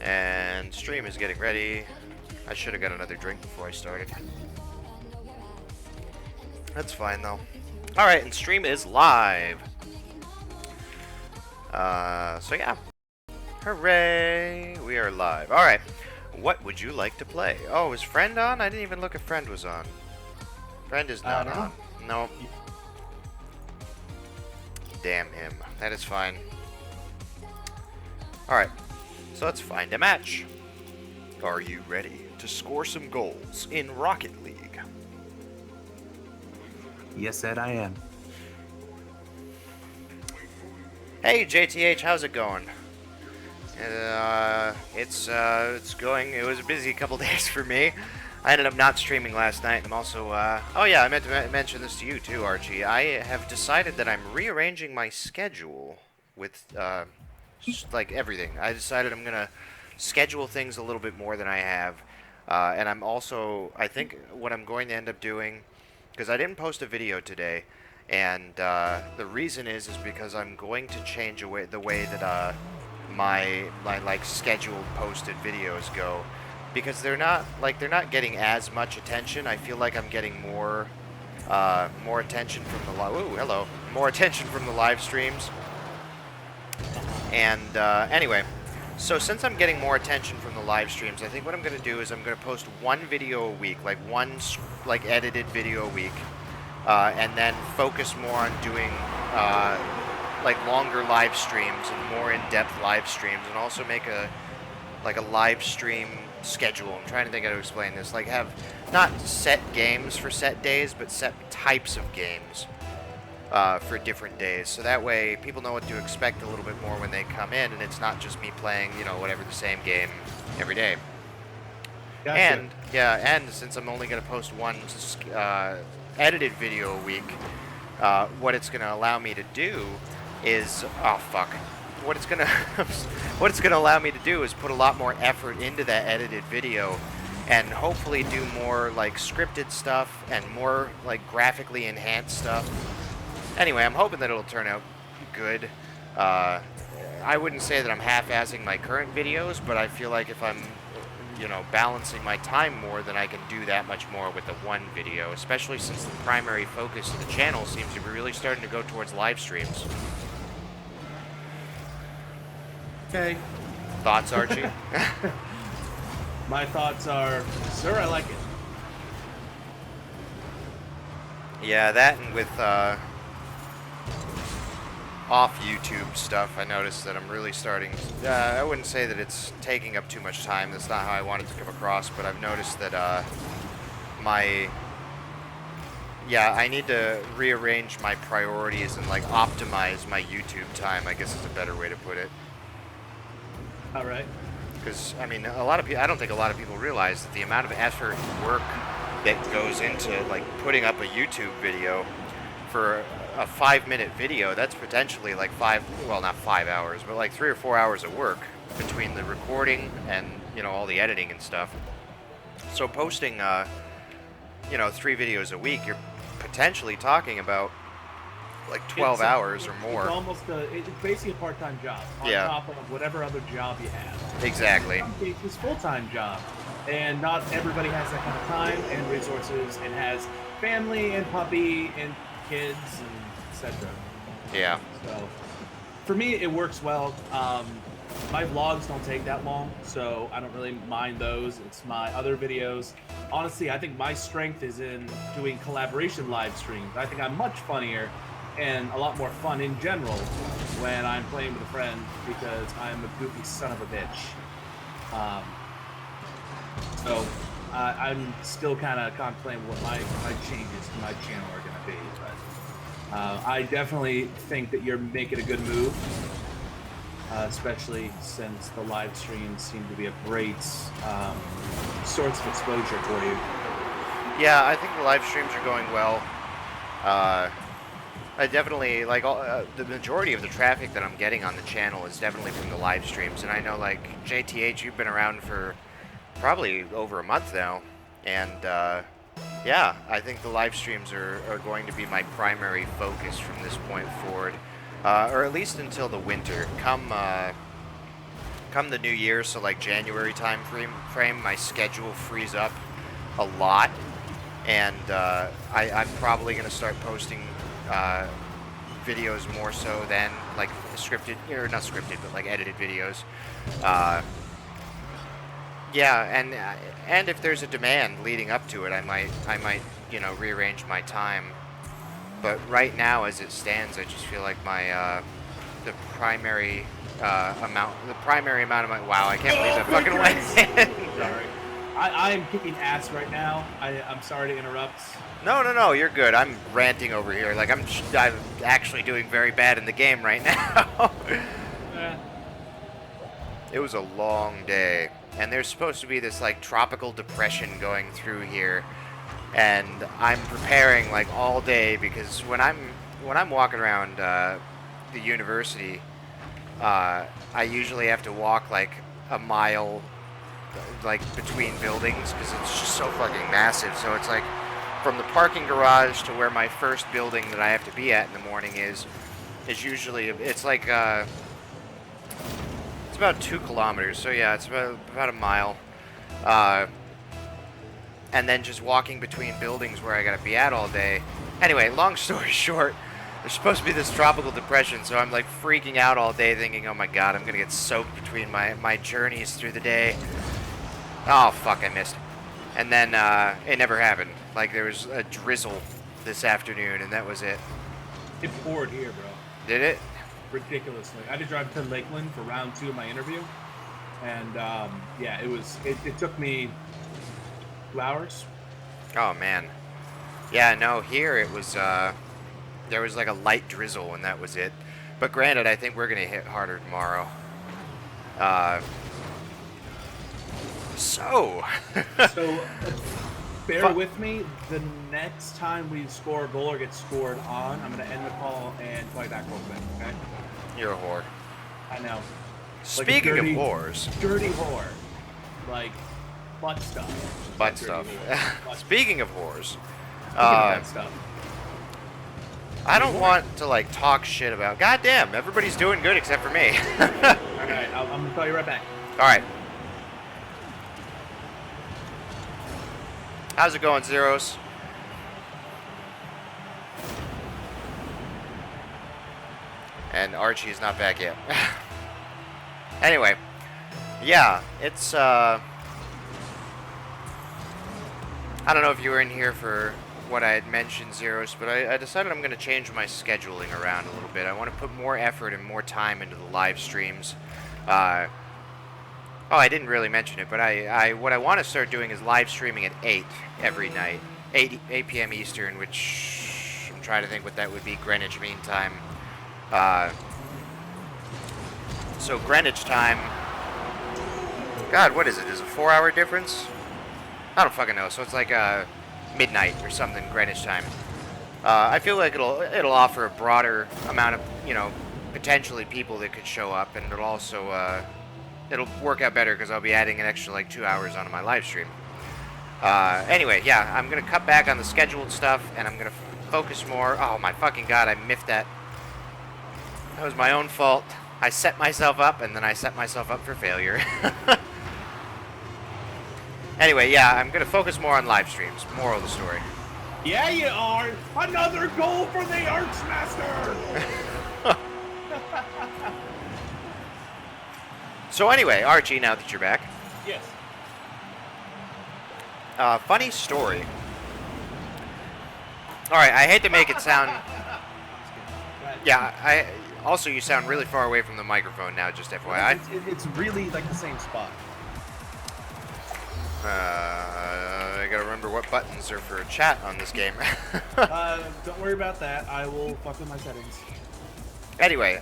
And stream is getting ready. I should have got another drink before I started. That's fine though. Alright, and stream is live. So yeah. Hooray! We are live. Alright. What would you like to play? Oh, is Friend on? I didn't even look if Friend was on. Friend is not on. No. Damn him. That is fine. Alright. So let's find a match. Are you ready to score some goals in Rocket League? Yes, Ed, I am. Hey, JTH, how's it going? It's going. It was a busy couple days for me. I ended up not streaming last night. I'm also, oh yeah, I meant to mention this to you too, Archie. I have decided that I'm rearranging my schedule with, just like everything. I decided I'm gonna schedule things a little bit more than I have. And I'm also, I think what I'm going to end up doing, because I didn't post a video today, and the reason is because I'm going to change the way that my like scheduled posted videos go, because they're not getting as much attention. I feel like I'm getting more attention from the more attention from the live streams. And anyway, so since I'm getting more attention from the live streams, I think what I'm going to do is I'm going to post one video a week, like one edited video a week, and then focus more on doing like longer live streams and more in-depth live streams, and also make a live stream schedule. I'm trying to think how to explain this. Like, have not set games for set days, but set types of games for different days, so that way people know what to expect a little bit more when they come in, and it's not just me playing, you know, whatever the same game every day. Gotcha. And yeah, and since I'm only going to post one edited video a week, what it's going to allow me to do is what it's gonna allow me to do is put a lot more effort into that edited video, and hopefully do more like scripted stuff and more like graphically enhanced stuff. Anyway, I'm hoping that it'll turn out good. I wouldn't say that I'm half-assing my current videos, but I feel like if I'm, you know, balancing my time more, then I can do that much more with the one video, especially since the primary focus of the channel seems to be really starting to go towards live streams. Okay. Thoughts, Archie? My thoughts are, sir, I like it. Yeah, that, and with off YouTube stuff, I noticed that I'm really starting, I wouldn't say that it's taking up too much time. That's not how I want it to come across, but I've noticed that I need to rearrange my priorities and like optimize my YouTube time, I guess is a better way to put it. All right. Because, I mean, a lot of people, I don't think a lot of people realize that the amount of effort and work that goes into, like, putting up a YouTube video for a 5-minute video, that's potentially like not 5 hours, but like 3 or 4 hours of work between the recording and, you know, all the editing and stuff. So posting, you know, 3 videos a week, you're potentially talking about like 12 hours or more. It's basically a part-time job on top of whatever other job you have. Exactly. It's a full-time job, and not everybody has that kind of time and resources, and has family and puppy and kids and etc. Yeah. So for me, it works well. My vlogs don't take that long, so I don't really mind those. It's my other videos. Honestly, I think my strength is in doing collaboration live streams. I think I'm much funnier and a lot more fun in general when I'm playing with a friend, because I'm a goofy son of a bitch. So I'm still kind of contemplating what my changes to my channel are going to be. But I definitely think that you're making a good move, especially since the live streams seem to be a great source of exposure for you. Yeah, I think the live streams are going well. I definitely, like, the majority of the traffic that I'm getting on the channel is definitely from the live streams. And I know, like, JTH, you've been around for probably over a month now. And, yeah, I think the live streams are going to be my primary focus from this point forward. Or at least until the winter. Come come the new year, so like January frame, my schedule frees up a lot, and I'm probably gonna start posting videos more so than like scripted, or not scripted, but like edited videos. Yeah, and if there's a demand leading up to it, I might rearrange my time. But right now, as it stands, I just feel like my the primary amount of my I can't believe that fucking went. Sorry, I am kicking ass right now. I'm sorry to interrupt. No, you're good. I'm ranting over here. Like I'm actually doing very bad in the game right now. It was a long day, and there's supposed to be this like tropical depression going through here, and I'm preparing like all day because when I'm walking around the university, I usually have to walk like a mile, like between buildings because it's just so fucking massive. So it's like from the parking garage to where my first building that I have to be at in the morning is usually it's like it's about 2 kilometers. So yeah, it's about a mile. And then just walking between buildings where I gotta be at all day. Anyway, long story short, there's supposed to be this tropical depression, so I'm like freaking out all day thinking, oh my god, I'm gonna get soaked between my journeys through the day. Oh fuck, I missed. And then it never happened. Like there was a drizzle this afternoon and that was it. It poured here, bro. Did it? Ridiculously. I had to drive to Lakeland for round 2 of my interview. And yeah, it took me 2 hours. Oh man. Yeah, no, here it was there was like a light drizzle and that was it. But granted, I think we're gonna hit harder tomorrow. So bear with me. The next time we score a goal or get scored on, I'm gonna end the call and play back real quick, okay? You're a whore. I know. Speaking of whores. Dirty whore. Like butt stuff. Butt stuff. Speaking of whores. That stuff. I don't want to like talk shit about. Goddamn, everybody's doing good except for me. All right, I'm gonna call you right back. All right. How's it going, Zeros? And Archie is not back yet. Anyway, yeah, it's I don't know if you were in here for what I had mentioned, Zeros, but I decided I'm going to change my scheduling around a little bit. I want to put more effort and more time into the live streams. Oh, I didn't really mention it, but what I want to start doing is live streaming at 8 every night. 8 p.m. Eastern, which I'm trying to think what that would be, Greenwich Mean Time. So Greenwich time, God, what is it? Is it a 4-hour difference? I don't fucking know. So it's like midnight or something, Greenwich time. I feel like it'll offer a broader amount of, potentially people that could show up, and it'll also it'll work out better because I'll be adding an extra like 2 hours onto my live stream. Anyway, yeah, I'm gonna cut back on the scheduled stuff, and I'm gonna focus more. Oh my fucking god, I miffed that. That was my own fault. I set myself up, and then I set myself up for failure. Anyway, yeah, I'm gonna focus more on live streams. Moral of the story. Yeah, you are. Another goal for the Archmaster. So anyway, Archie, now that you're back. Yes. Funny story. All right, I hate to make it sound. Yeah, also you sound really far away from the microphone now. Just FYI. It's really like the same spot. I gotta remember what buttons are for chat on this game. Don't worry about that. I will fuck with my settings. Anyway,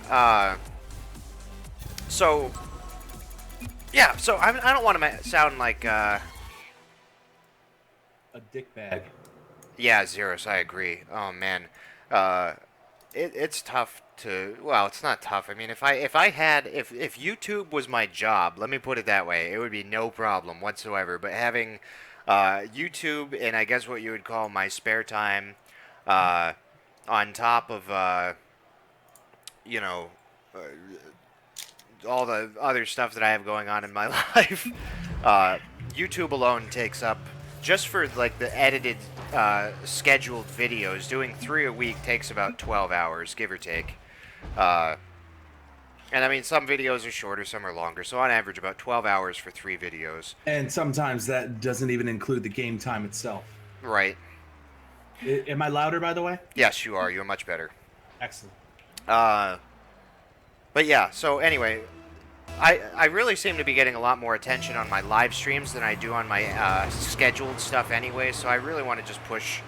so yeah, so I don't want to sound like a dick bag. Yeah, Zeros, I agree. Oh man, it's tough to. Well, it's not tough. I mean, if YouTube was my job, let me put it that way, it would be no problem whatsoever. But having YouTube and I guess what you would call my spare time, on top of all the other stuff that I have going on in my life. YouTube alone takes up, just for like the edited scheduled videos, doing 3 a week takes about 12 hours, give or take. And I mean, some videos are shorter, some are longer, so on average about 12 hours for 3 videos. And sometimes that doesn't even include the game time itself. Right. Am I louder, by the way? Yes, you are. You're much better. Excellent. But yeah, so anyway, I really seem to be getting a lot more attention on my live streams than I do on my scheduled stuff anyway, so I really want to just push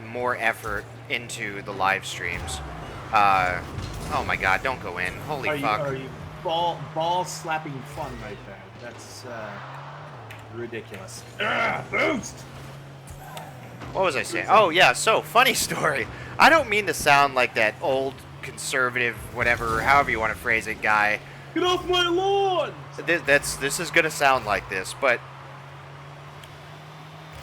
more effort into the live streams. Oh my god, don't go in. Holy fuck. Are you ball slapping fun right there? That's ridiculous. Boost! What was I saying? Oh yeah, so, funny story. I don't mean to sound like that old conservative, whatever, however you want to phrase it, guy. Get off my lawn! This is gonna sound like this, but...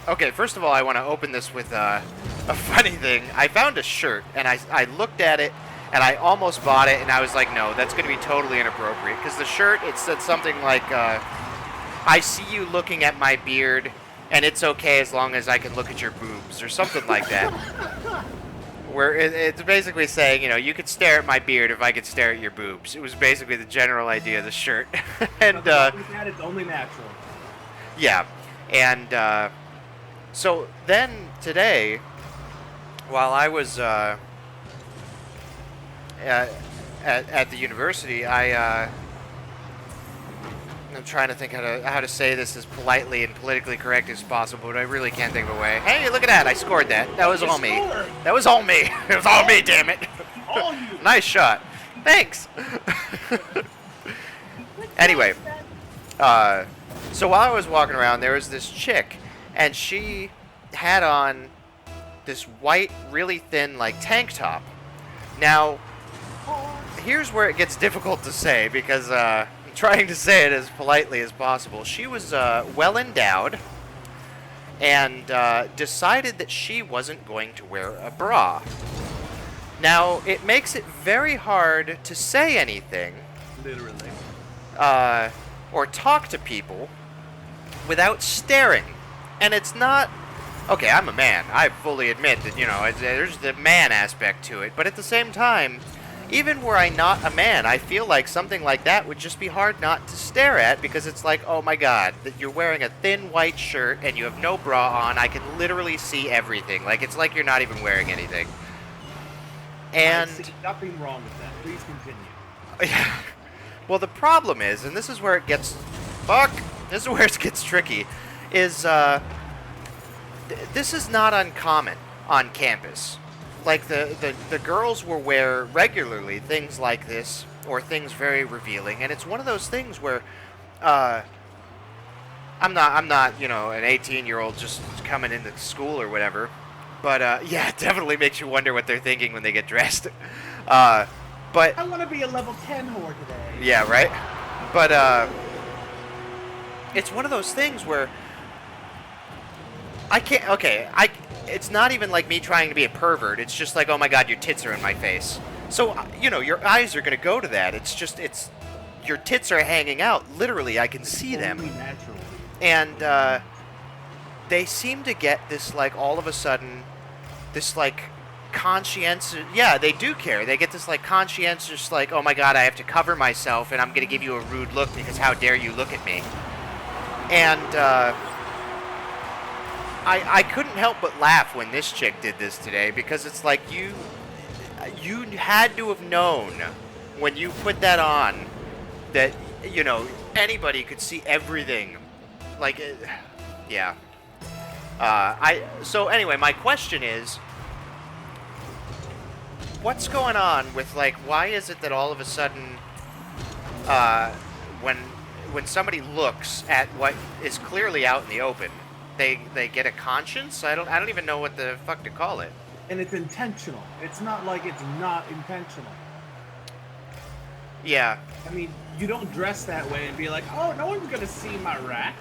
Okay, first of all, I want to open this with a funny thing. I found a shirt, and I looked at it, and I almost bought it, and I was like, no, that's going to be totally inappropriate. Because the shirt, it said something like, I see you looking at my beard, and it's okay as long as I can look at your boobs, or something like that. Where it's basically saying, you know, you could stare at my beard if I could stare at your boobs. It was basically the general idea of the shirt. And, it's only natural. Yeah. And, so then today, while I was, at the university, I'm trying to think how to say this as politely and politically correct as possible, but I really can't think of a way. Hey, look at that! I scored that. That was all me. That was all me. It was all me. Damn it! All you. Nice shot. Thanks. Anyway, so while I was walking around, there was this chick, and she had on this white, really thin, like, tank top. Now, here's where it gets difficult to say, because I'm trying to say it as politely as possible. She was well endowed, and decided that she wasn't going to wear a bra. Now, it makes it very hard to say anything, Literally. or talk to people without staring. And it's not... Okay, I'm a man. I fully admit that, you know, there's the man aspect to it. But at the same time, even were I not a man, I feel like something like that would just be hard not to stare at, because it's like, oh my god, that you're wearing a thin white shirt and you have no bra on. I can literally see everything. Like, it's like you're not even wearing anything. And... I see nothing wrong with that. Please continue. Yeah. Well, the problem is, and this is where it gets... Fuck! This is where it gets tricky, is, this is not uncommon on campus. Like, the girls will wear regularly things like this, or things very revealing, and it's one of those things where, I'm not, you know, an 18-year-old just coming into school or whatever, but, yeah, it definitely makes you wonder what they're thinking when they get dressed. But... I want to be a level 10 whore today. Yeah, right? But, it's one of those things where I can't... Okay, it's not even like me trying to be a pervert. It's just like, oh my god, your tits are in my face. So, you know, your eyes are going to go to that. It's just, your tits are hanging out. Literally, I can see them. Only naturally. And, they seem to get this, like, all of a sudden, this, like, conscientious... Yeah, they do care. They get this, like, conscientious, like, oh my god, I have to cover myself, and I'm going to give you a rude look because how dare you look at me. And, I couldn't help but laugh when this chick did this today, because it's like you had to have known when you put that on that, you know, anybody could see everything. Like, yeah. So anyway, my question is, what's going on with, like, why is it that all of a sudden, when somebody looks at what is clearly out in the open, they get a conscience? I don't even know what the fuck to call it. And it's intentional. It's not like it's not intentional. Yeah. I mean, you don't dress that way and be like, oh, no one's gonna see my rack.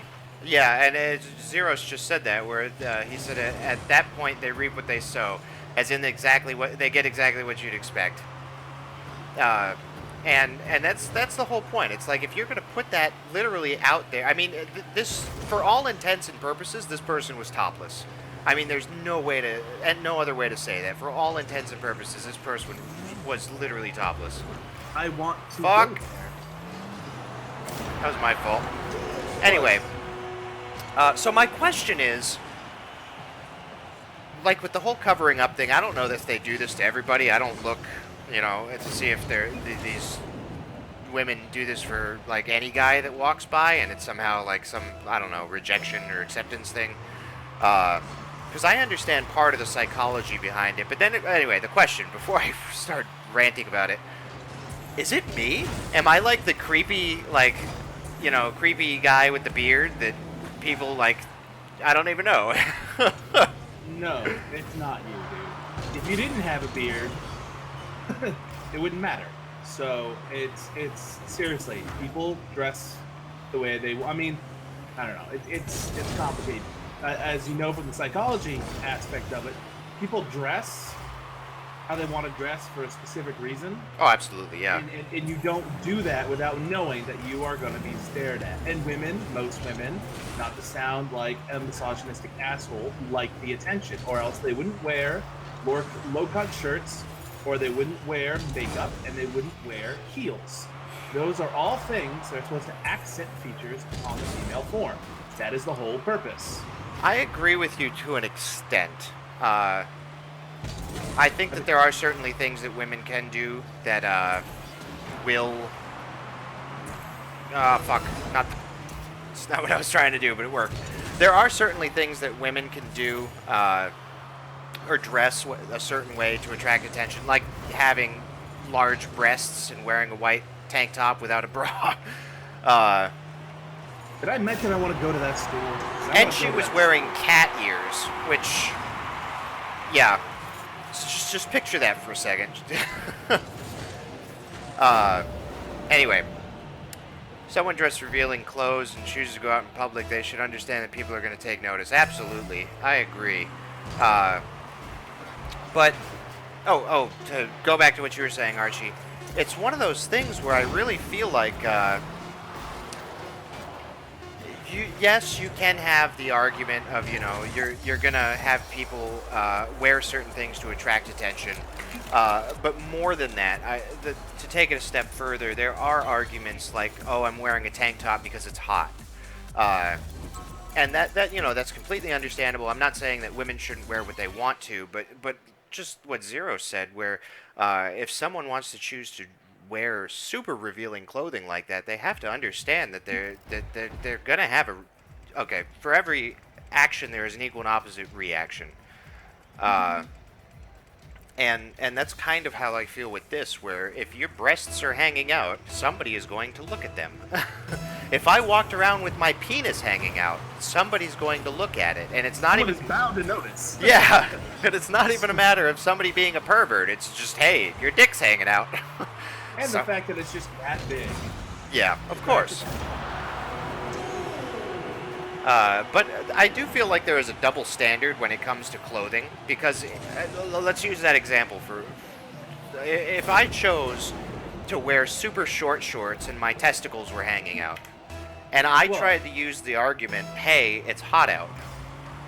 Yeah, and Zeros just said that, where he said at that point they reap what they sow, as in exactly what they get, exactly what you'd expect. And that's the whole point. It's like if you're going to put that literally out there. I mean, this for all intents and purposes, this person was topless. I mean, there's no way to and no other way to say that. For all intents and purposes, this person was literally topless. I want to Fuck. go there. That was my fault. Anyway, so my question is, like with the whole covering up thing, I don't know if they do this to everybody. I don't look, you know, to see if these women do this for like any guy that walks by, and it's somehow like some, I don't know, rejection or acceptance thing. Because I understand part of the psychology behind it. But then, anyway, the question, before I start ranting about it, is it me? Am I like the creepy, like, you know, creepy guy with the beard that people like, I don't even know. No, it's not you, dude. If you didn't have a beard, it wouldn't matter. So it's seriously, people dress the way they. I mean, I don't know. It's complicated. As you know from the psychology aspect of it, people dress how they want to dress for a specific reason. Oh, absolutely, yeah. And you don't do that without knowing that you are going to be stared at. And women, most women, not to sound like a misogynistic asshole, like the attention, or else they wouldn't wear low-cut shirts, or they wouldn't wear makeup, and they wouldn't wear heels. Those are all things that are supposed to accent features on the female form. That is the whole purpose. I agree with you to an extent. I think that there are certainly things that women can do that will... fuck. It's not what I was trying to do, but it worked. There are certainly things that women can do or dress a certain way to attract attention, like having large breasts and wearing a white tank top without a bra. Did I mention I want to go to that store? And she was wearing cat ears, which... Yeah. Just picture that for a second. Anyway. Someone dressed revealing clothes and chooses to go out in public, they should understand that people are going to take notice. Absolutely. I agree. But... Oh, to go back to what you were saying, Archie. It's one of those things where I really feel like... yes, you can have the argument of, you know, you're gonna have people wear certain things to attract attention, but more than that, to take it a step further, there are arguments like, oh, I'm wearing a tank top because it's hot, and that you know, that's completely understandable. I'm not saying that women shouldn't wear what they want to, but just what Zero said, where if someone wants to choose to wear super revealing clothing like that, they have to understand that they're gonna have okay, for every action there is an equal and opposite reaction, and that's kind of how I feel with this, where if your breasts are hanging out, somebody is going to look at them. If I walked around with my penis hanging out, somebody's going to look at it, and it's not Someone even is bound to notice. Yeah, and it's not even a matter of somebody being a pervert. It's just, hey, your dick's hanging out. And the fact that it's just that big. Yeah, of course. But I do feel like there is a double standard when it comes to clothing, because let's use that example for... If I chose to wear super short shorts and my testicles were hanging out, and I tried to use the argument, hey, it's hot out,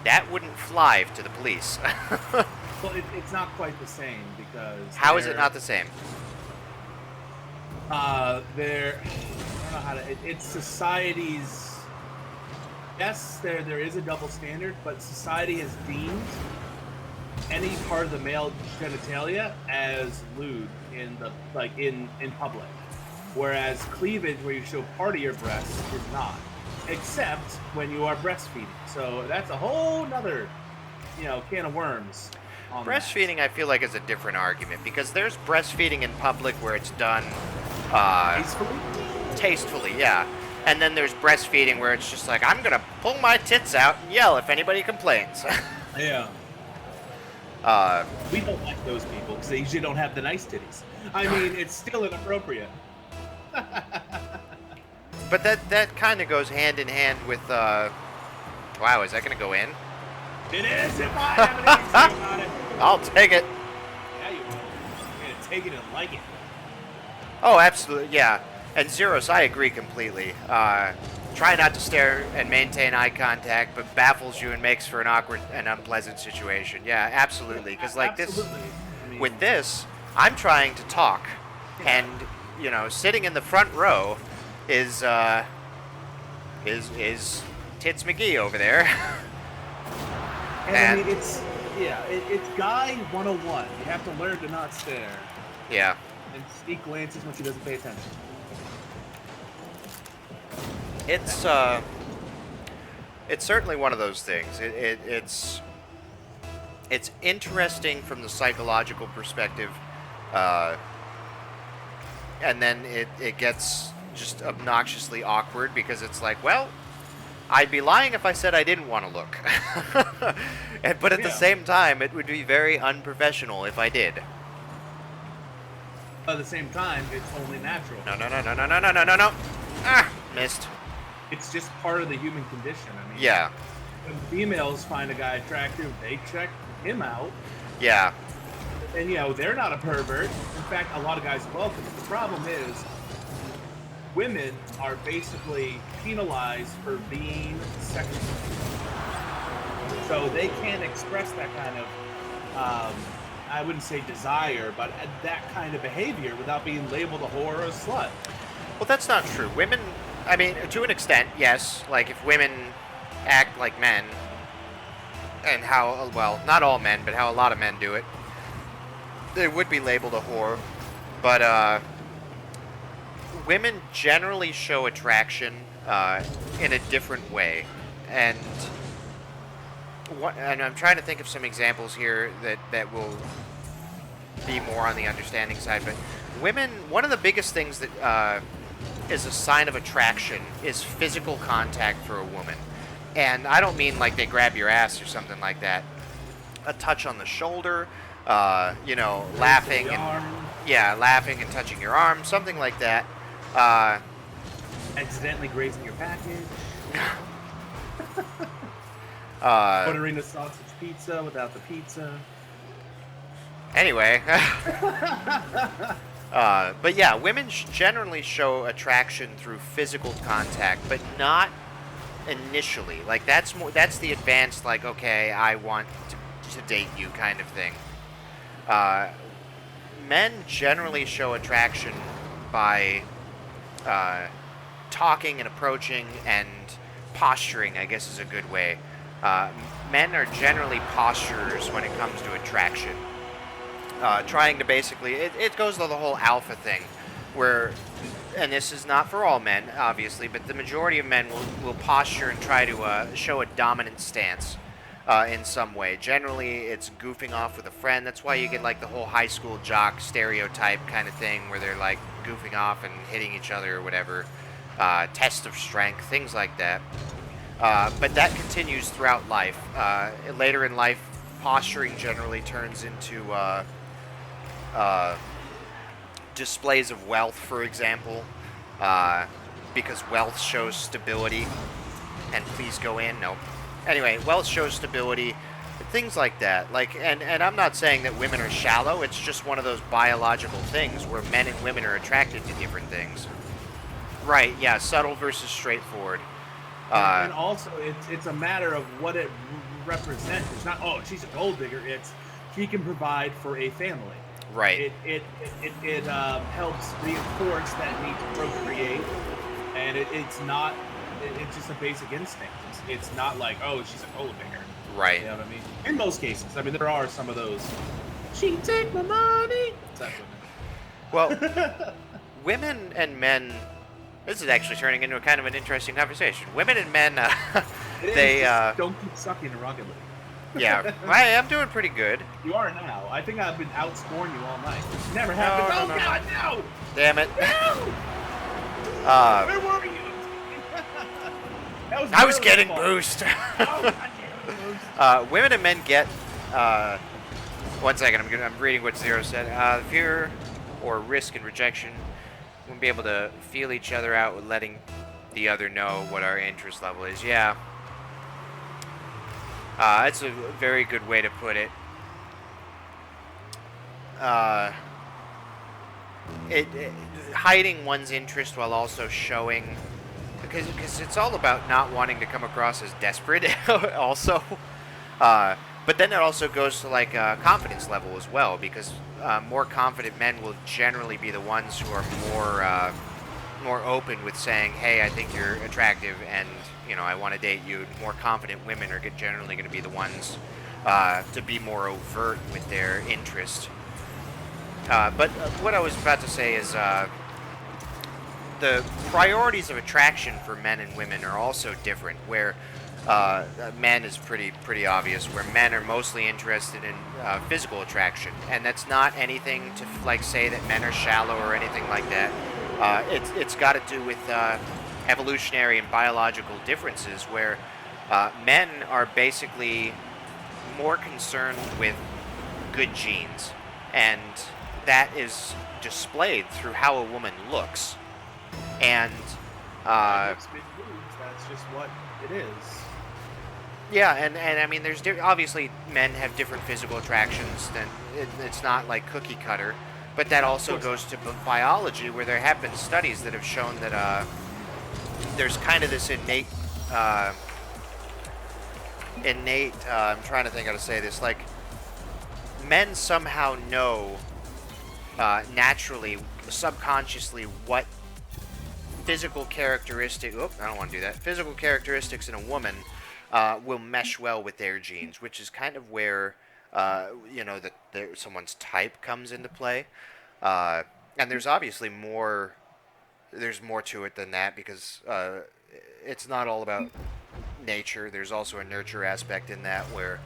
that wouldn't fly to the police. Well, it's not quite the same, because... How is it not the same? I don't know how to... It's society's... Yes, there is a double standard, but society has deemed any part of the male genitalia as lewd in public, whereas cleavage, where you show part of your breast, is not, except when you are breastfeeding. So that's a whole nother, can of worms. Breastfeeding, I feel like, is a different argument, because there's breastfeeding in public where it's done tastefully, yeah. And then there's breastfeeding where it's just like, I'm gonna pull my tits out and yell if anybody complains. Yeah. We don't like those people because they usually don't have the nice titties. I mean, it's still inappropriate. But that kind of goes hand in hand with, wow, is that gonna go in? It is, if I have anything to say about it. I'll take it. Yeah, you will. You're gonna take it and like it. Oh, absolutely, yeah. And Zeros, I agree completely. Try not to stare and maintain eye contact, but baffles you and makes for an awkward and unpleasant situation. Yeah, absolutely. Because like this, Absolutely. I mean, with this, I'm trying to talk, yeah. and you know, sitting in the front row is Tits McGee over there. And I mean, it's it's guy 101. You have to learn to not stare Yeah. and sneak glances when she doesn't pay attention. It's certainly one of those things. It's interesting from the psychological perspective, and then it gets just obnoxiously awkward because it's like, well, I'd be lying if I said I didn't want to look. But at the same time, it would be very unprofessional if I did. At the same time, it's only natural. No. Ah, missed. It's just part of the human condition. I mean, Yeah. when females find a guy attractive, they check him out. Yeah. And, you know, they're not a pervert. In fact, a lot of guys welcome it. The problem is women are basically penalized for being sexual. So they can't express that kind of, I wouldn't say desire, but that kind of behavior without being labeled a whore or a slut. Well, that's not true. Women, I mean, to an extent, yes. Like, if women act like men, and how, well, not all men, but how a lot of men do it, they would be labeled a whore. But, women generally show attraction in a different way. And I'm trying to think of some examples here that will be more on the understanding side. But women, one of the biggest things that is a sign of attraction is physical contact for a woman. And I don't mean like they grab your ass or something like that. A touch on the shoulder, you know, laughing and laughing and touching your arm, something like that. Accidentally grazing your package. Ordering a sausage pizza without the pizza. Anyway. But yeah, women generally show attraction through physical contact, but not initially. Like, that's the advanced, like, okay, I want to date you kind of thing. Men generally show attraction by talking and approaching and posturing, I guess is a good way. Men are generally posturers when it comes to attraction. Trying to basically, it goes to the whole alpha thing, where, and this is not for all men, obviously, but the majority of men will posture and try to show a dominant stance in some way. Generally, it's goofing off with a friend. That's why you get like the whole high school jock stereotype kind of thing, where they're like goofing off and hitting each other or whatever. Test of strength, things like that. But that continues throughout life. Later in life, posturing generally turns into displays of wealth, for example, because wealth shows stability. And please go in. Nope. Anyway, wealth shows stability, things like that. Like, and I'm not saying that women are shallow. It's just one of those biological things where men and women are attracted to different things. Right? Yeah, subtle versus straightforward. And also, it's a matter of what it represents. It's not, oh, she's a gold digger. It's she can provide for a family. Right. It helps reinforce that need to procreate, and it's not. It's just a basic instinct. It's not like, oh, she's a gold digger. Right. You know what I mean? In most cases, I mean, there are some of those. She take my money. Well, women and men. This is actually turning into a kind of an interesting conversation. Women and men, they don't keep sucking ruggedly. Yeah, I'm doing pretty good. You are now. I think I've been outscoring you all night. Never happened. No. God, no! Damn it! No! Where were you? I was getting boost. Women and men get. 1 second. I'm reading what Zero said. Fear or risk and rejection. Won't be able to feel each other out with letting the other know what our interest level is. Yeah. That's a very good way to put it. hiding one's interest while also showing, because it's all about not wanting to come across as desperate also. But then it also goes to like confidence level as well, because more confident men will generally be the ones who are more open with saying, hey, I think you're attractive and, you know, I want to date you. More confident women are generally going to be the ones to be more overt with their interest. But what I was about to say is the priorities of attraction for men and women are also different, where men is pretty obvious, where men are mostly interested in physical attraction, and that's not anything to like say that men are shallow or anything like that. It's got to do with evolutionary and biological differences, where men are basically more concerned with good genes, and that is displayed through how a woman looks. And that's just what it is. Yeah, and I mean, there's obviously men have different physical attractions. Than it's not like cookie cutter, but that also goes to biology, where there have been studies that have shown that there's kind of this innate. I'm trying to think how to say this. Like, men somehow know naturally, subconsciously, what physical characteristic. Oh, I don't want to do that. Physical characteristics in a woman will mesh well with their genes, which is kind of where you know, that someone's type comes into play. And there's obviously more. There's more to it than that, because it's not all about nature. There's also a nurture aspect in that, where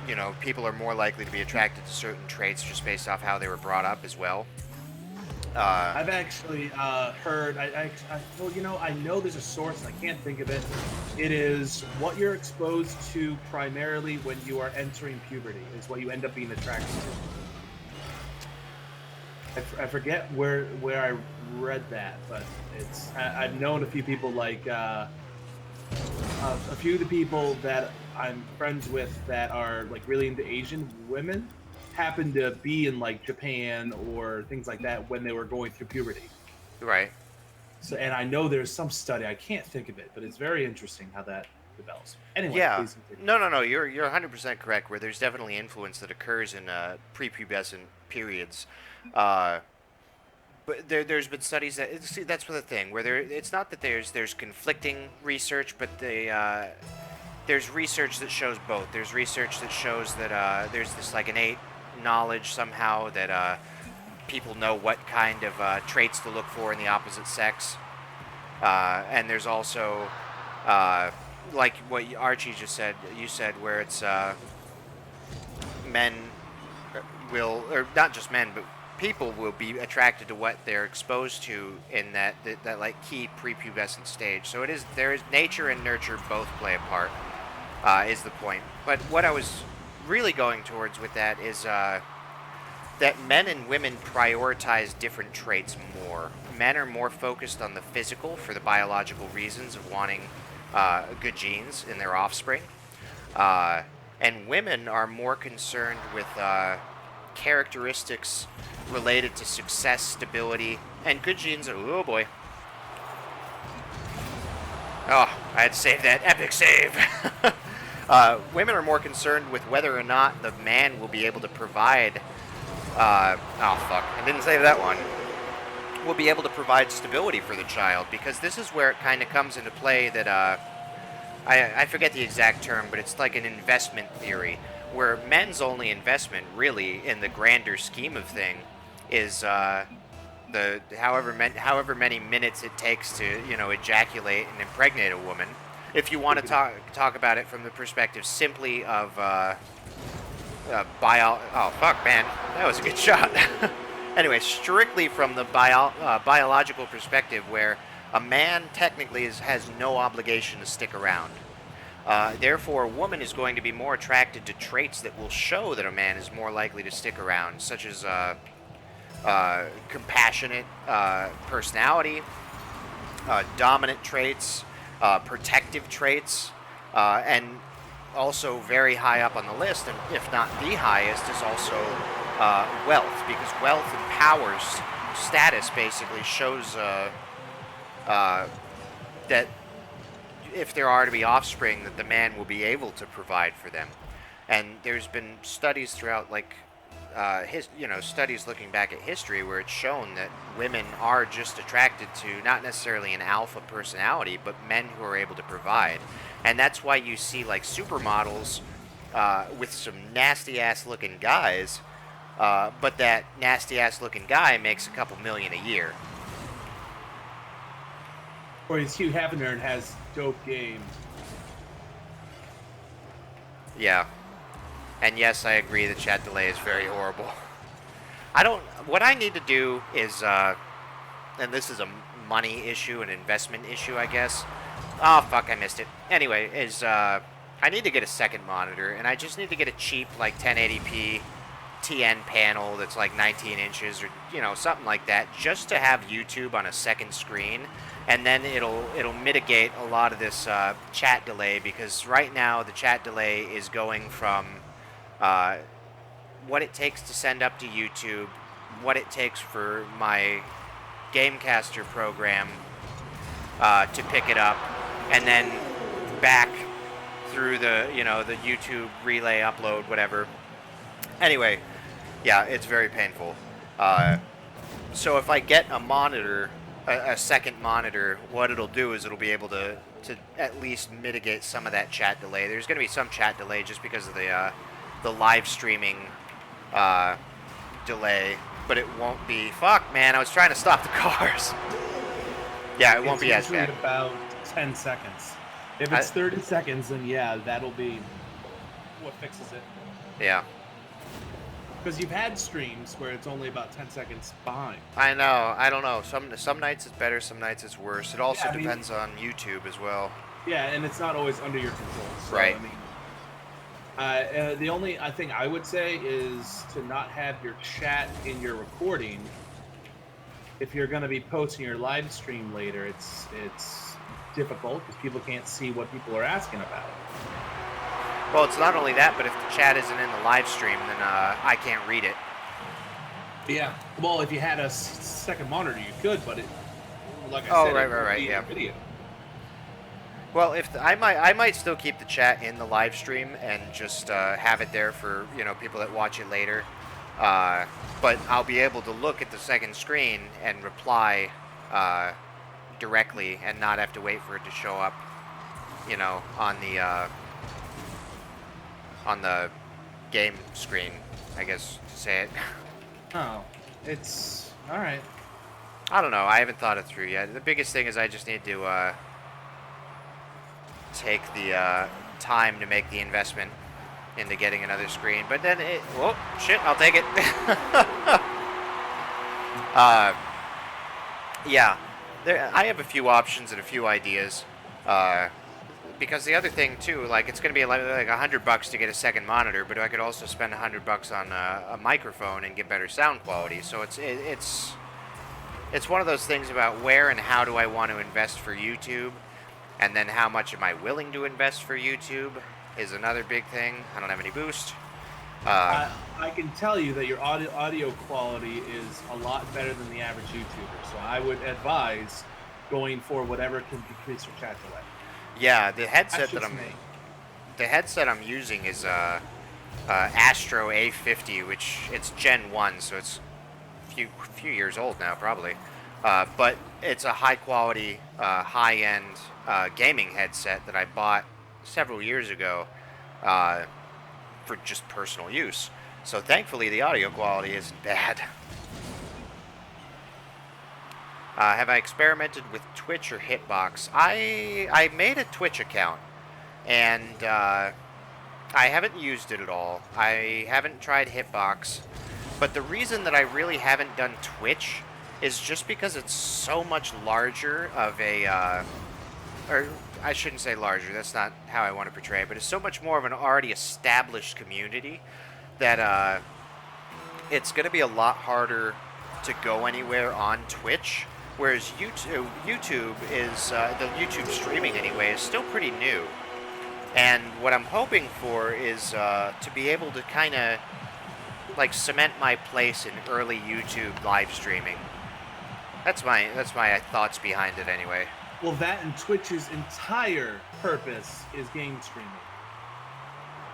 you know, people are more likely to be attracted to certain traits just based off how they were brought up as well. I've actually heard. Well, you know, I know there's a source, and I can't think of it. It is what you're exposed to primarily when you are entering puberty is what you end up being attracted to. I forget where I read that, but it's. I've known a few people, like a few of the people that I'm friends with that are like really into Asian women happen to be in like Japan or things like that when they were going through puberty. Right. So, and I know there's some study, I can't think of it, but it's very interesting how that develops. Anyway, Yeah. please continue. No. You're 100% correct. Where there's definitely influence that occurs in prepubescent periods. But there's been studies that see, that's the thing, where it's not that there's conflicting research, but there's research that shows both. There's research that shows that there's this like innate knowledge somehow that people know what kind of traits to look for in the opposite sex, and there's also like what Archie just said. You said where it's men will, or not just men, but people will be attracted to what they're exposed to in that like key prepubescent stage. So there is nature and nurture both play a part, is the point. But what I was really going towards with that is that men and women prioritize different traits more. Men are more focused on the physical for the biological reasons of wanting good genes in their offspring, and women are more concerned with characteristics related to success, stability, and good genes. Oh boy. Oh, I had to save that. Epic save. Women are more concerned with whether or not the man will be able to provide. Oh fuck! I didn't save that one. Will be able to provide stability for the child, because this is where it kind of comes into play that I forget the exact term, but it's like an investment theory, where men's only investment, really, in the grander scheme of thing, is the however many minutes it takes to, you know, ejaculate and impregnate a woman. If you want to talk about it from the perspective simply of oh fuck, man, that was a good shot. Anyway, strictly from the biological perspective, where a man technically has no obligation to stick around. Therefore, a woman is going to be more attracted to traits that will show that a man is more likely to stick around, such as compassionate personality, dominant traits, protective traits, and also very high up on the list, and if not the highest, is also wealth, because wealth empowers status, basically shows that if there are to be offspring, that the man will be able to provide for them. And there's been studies throughout, like, studies looking back at history where it's shown that women are just attracted to not necessarily an alpha personality, but men who are able to provide. And that's why you see, like, supermodels with some nasty-ass looking guys, but that nasty-ass looking guy makes a couple million a year. Or he's Hugh Hefner and has dope game. Yeah. And yes, I agree, the chat delay is very horrible. What I need to do is, and this is a money issue, an investment issue, I guess. Oh, fuck, I missed it. Anyway, I need to get a second monitor, and I just need to get a cheap, like, 1080p TN panel that's like 19 inches or, something like that, just to have YouTube on a second screen. And then it'll mitigate a lot of this chat delay, because right now the chat delay is going from what it takes to send up to YouTube, what it takes for my Gamecaster program to pick it up, and then back through the the YouTube relay upload, whatever. Anyway, yeah, it's very painful. So if I get a monitor, a second monitor, what it'll do is it'll be able to at least mitigate some of that chat delay. There's going to be some chat delay just because of the live streaming delay, but it won't be. Fuck, man, I was trying to stop the cars. Yeah, it won't be as bad. It's about 10 seconds. If it's 30 seconds, then yeah, that'll be what fixes it. Yeah. Because you've had streams where it's only about 10 seconds behind. I know. I don't know. Some nights it's better, some nights it's worse. It also depends on YouTube as well. Yeah, and it's not always under your control. So, right. I mean, the only thing I would say is to not have your chat in your recording. If you're going to be posting your live stream later, it's difficult because people can't see what people are asking about. Well, it's not only that, but if the chat isn't in the live stream, then I can't read it. Yeah. Well, if you had a second monitor, you could, but like I said, right, yeah. Video. Well, I might still keep the chat in the live stream and just have it there for people that watch it later. But I'll be able to look at the second screen and reply directly, and not have to wait for it to show up, on the game screen, I guess, to say it. Oh, it's all right. I don't know. I haven't thought it through yet. The biggest thing is I just need to take the time to make the investment into getting another screen. But then oh, shit, I'll take it. Yeah. I have a few options and a few ideas. Because the other thing too, like, it's going to be like $100 to get a second monitor, but I could also spend $100 on a microphone and get better sound quality. So it's one of those things about where and how do I want to invest for YouTube, and then how much am I willing to invest for YouTube is another big thing. I don't have any boost. I can tell you that your audio quality is a lot better than the average YouTuber. So I would advise going for whatever can decrease your chat delay. Yeah, the headset I'm using is Astro A50, which it's Gen 1, so it's a few years old now, probably. But it's a high quality, high-end gaming headset that I bought several years ago for just personal use. So thankfully the audio quality isn't bad. Have I experimented with Twitch or Hitbox? I made a Twitch account, and I haven't used it at all. I haven't tried Hitbox, but the reason that I really haven't done Twitch is just because it's so much larger of a, or I shouldn't say larger, that's not how I want to portray it, but it's so much more of an already established community that it's going to be a lot harder to go anywhere on Twitch. Whereas YouTube is, the YouTube streaming anyway, is still pretty new. And what I'm hoping for is to be able to kind of like cement my place in early YouTube live streaming. That's my thoughts behind it anyway. Well, that and Twitch's entire purpose is game streaming.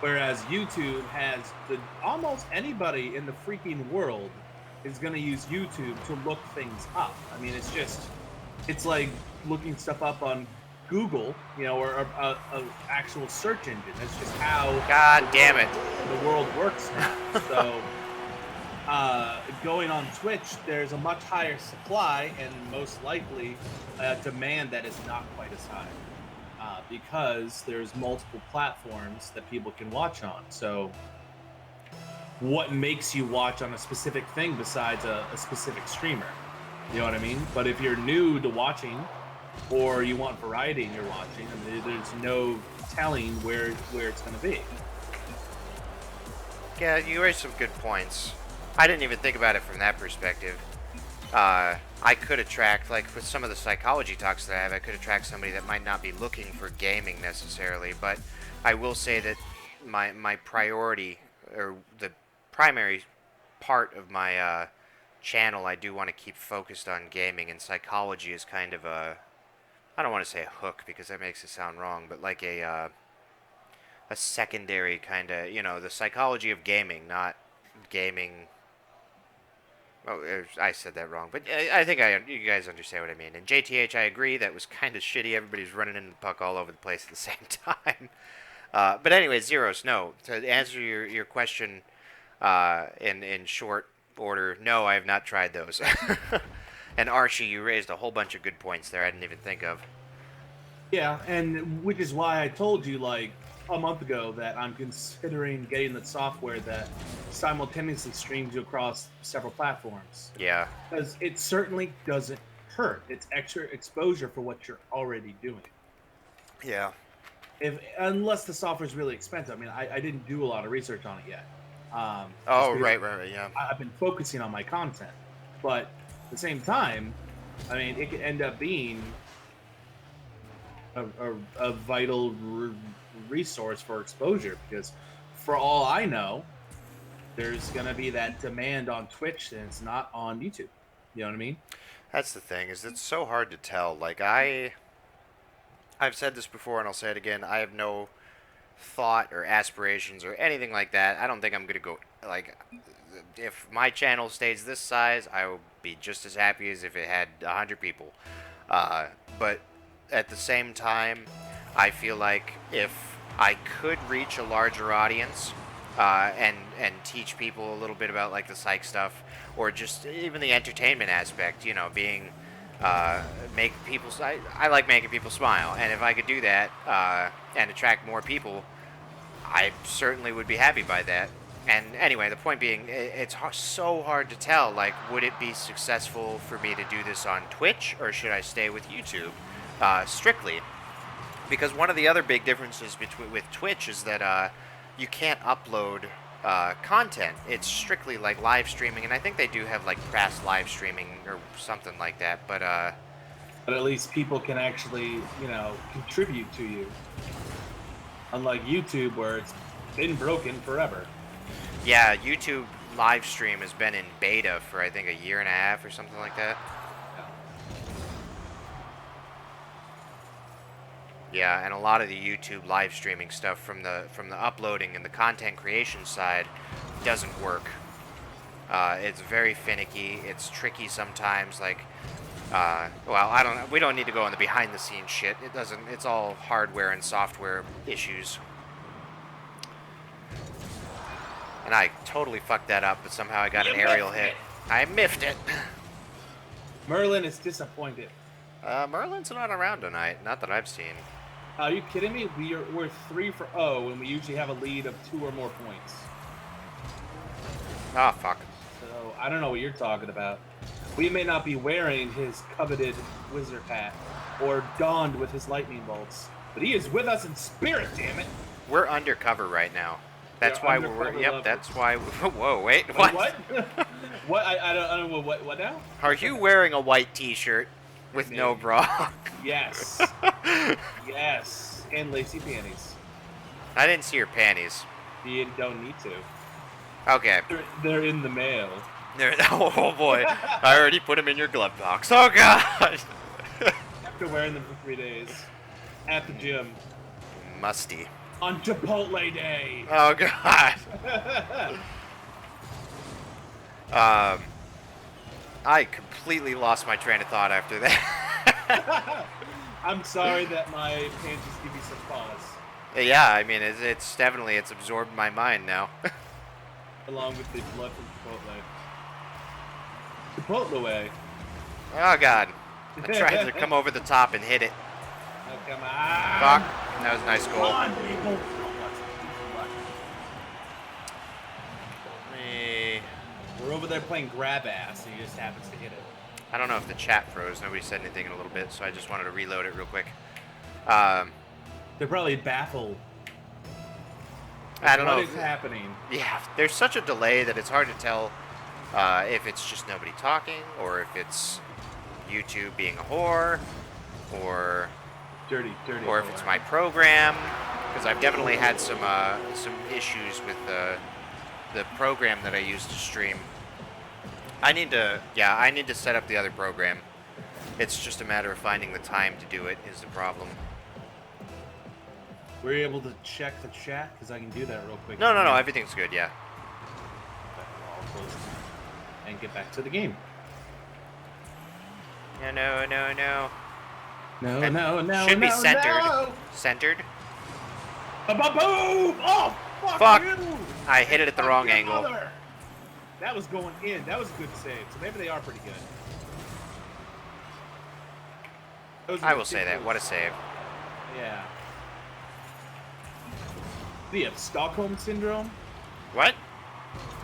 Whereas YouTube has almost anybody in the freaking world is going to use YouTube to look things up. I mean, it's like looking stuff up on Google, you know, or a actual search engine. That's just how God damn it, the world works now. So going on Twitch, there's a much higher supply and most likely demand that is not quite as high. Because there's multiple platforms that people can watch on. So what makes you watch on a specific thing besides a specific streamer? You know what I mean? But if you're new to watching or you want variety in your watching, I mean, there's no telling where it's going to be. Yeah, you raised some good points. I didn't even think about it from that perspective. I could attract, like with some of the psychology talks that I have, I could attract somebody that might not be looking for gaming necessarily, but I will say that my priority, or the primary part of my channel, I do want to keep focused on gaming, and psychology is kind of I don't want to say a hook because that makes it sound wrong, but like a secondary kind of, you know, the psychology of gaming, not gaming. Oh, I said that wrong, but I think you guys understand what I mean. And JTH, I agree, that was kind of shitty. Everybody's running into the puck all over the place at the same time. But anyway, Zeros, no. To answer your question in short order, no, I have not tried those. And Archie, you raised a whole bunch of good points there I didn't even think of. Yeah, and which is why I told you, like, a month ago that I'm considering getting the software that simultaneously streams you across several platforms. Yeah. Because it certainly doesn't hurt. It's extra exposure for what you're already doing. Yeah. Unless the software is really expensive. I mean, I didn't do a lot of research on it yet. Oh, right, yeah. I've been focusing on my content. But at the same time, I mean, it could end up being a vital resource for exposure, because for all I know, there's going to be that demand on Twitch and it's not on YouTube. You know what I mean? That's the thing, is it's so hard to tell. Like, I've said this before and I'll say it again, I have no thought or aspirations or anything like that. I don't think I'm going to go, like, if my channel stays this size, I will be just as happy as if it had 100 people. But at the same time, I feel like if I could reach a larger audience and teach people a little bit about like the psych stuff, or just even the entertainment aspect, you know, being make people. I like making people smile, and if I could do that and attract more people, I certainly would be happy by that. And anyway, the point being, it's so hard to tell. Like, would it be successful for me to do this on Twitch, or should I stay with YouTube strictly? Because one of the other big differences with Twitch is that you can't upload content. It's strictly like live streaming, and I think they do have like past live streaming or something like that. But at least people can actually, you know, contribute to you. Unlike YouTube, where it's been broken forever. Yeah, YouTube live stream has been in beta for I think a year and a half or something like that. Yeah, and a lot of the YouTube live streaming stuff from the uploading and the content creation side doesn't work. It's very finicky. It's tricky sometimes. Like, well, we don't need to go on the behind the scenes shit. It doesn't. It's all hardware and software issues. And I totally fucked that up, but somehow I got an aerial hit. I miffed it. Merlin is disappointed. Merlin's not around tonight. Not that I've seen. Are you kidding me? We're 3-0, and we usually have a lead of 2 or more points. Oh, fuck. So, I don't know what you're talking about. We may not be wearing his coveted wizard hat or donned with his lightning bolts, but he is with us in spirit, damn it. We're undercover right now. That's why we're... Yep, that's why... Whoa, wait, what? What? What? I don't know. What now? Are you wearing a white t-shirt with no bra? Yes. Yes. And lacy panties. I didn't see your panties. You don't need to. Okay. They're in the mail. There. Oh boy, I already put them in your glove box. Oh god. After wearing them for 3 days. At the gym. Musty. On Chipotle Day. Oh god. I completely lost my train of thought after that. I'm sorry that my pants just give you some pause. Yeah, I mean, it's definitely, it's absorbed my mind now. Along with the blood from Chipotle. Chipotle way. Oh god. I tried to come over the top and hit it. Oh, come on. Fuck. That was a nice goal. Come on, people. We're over there playing grab ass, and he just happens to hit it. I don't know if the chat froze. Nobody said anything in a little bit, so I just wanted to reload it real quick. They're probably baffled. I don't know. What is happening? Yeah, there's such a delay that it's hard to tell if it's just nobody talking, or if it's YouTube being a whore, or Dirty. or if it's my program, because I've definitely had some issues with the program that I use to stream. I need to set up the other program. It's just a matter of finding the time to do it is the problem. Were you able to check the chat? Because I can do that real quick. No, everything's good, yeah. I'll close and get back to the game. No. No. Should be centered. No. Centered. Boom! Oh, Fuck. you. I hit it at the wrong Your angle. mother. That was going in. That was a good save. So maybe they are pretty good. I will say that. What a save. Yeah. Do you have Stockholm Syndrome? What?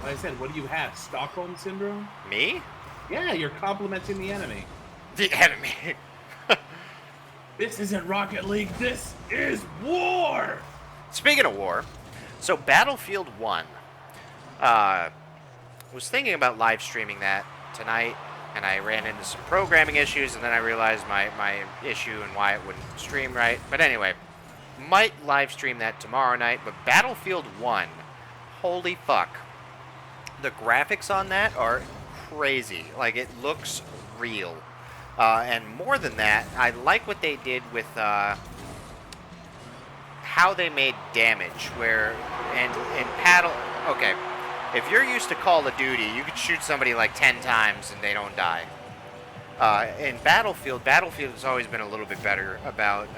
Like I said, what do you have? Stockholm Syndrome? Me? Yeah, you're complimenting the enemy. The enemy. This isn't Rocket League. This is war! Speaking of war, so Battlefield 1. Was thinking about live streaming that tonight, and I ran into some programming issues, and then I realized my issue and why it wouldn't stream right. But anyway, might live stream that tomorrow night. But Battlefield 1, holy fuck. The graphics on that are crazy. Like, it looks real. And more than that, I like what they did with how they made damage. Where in paddle, okay, if you're used to Call of Duty, you could shoot somebody like 10 times and they don't die. In Battlefield has always been a little bit better about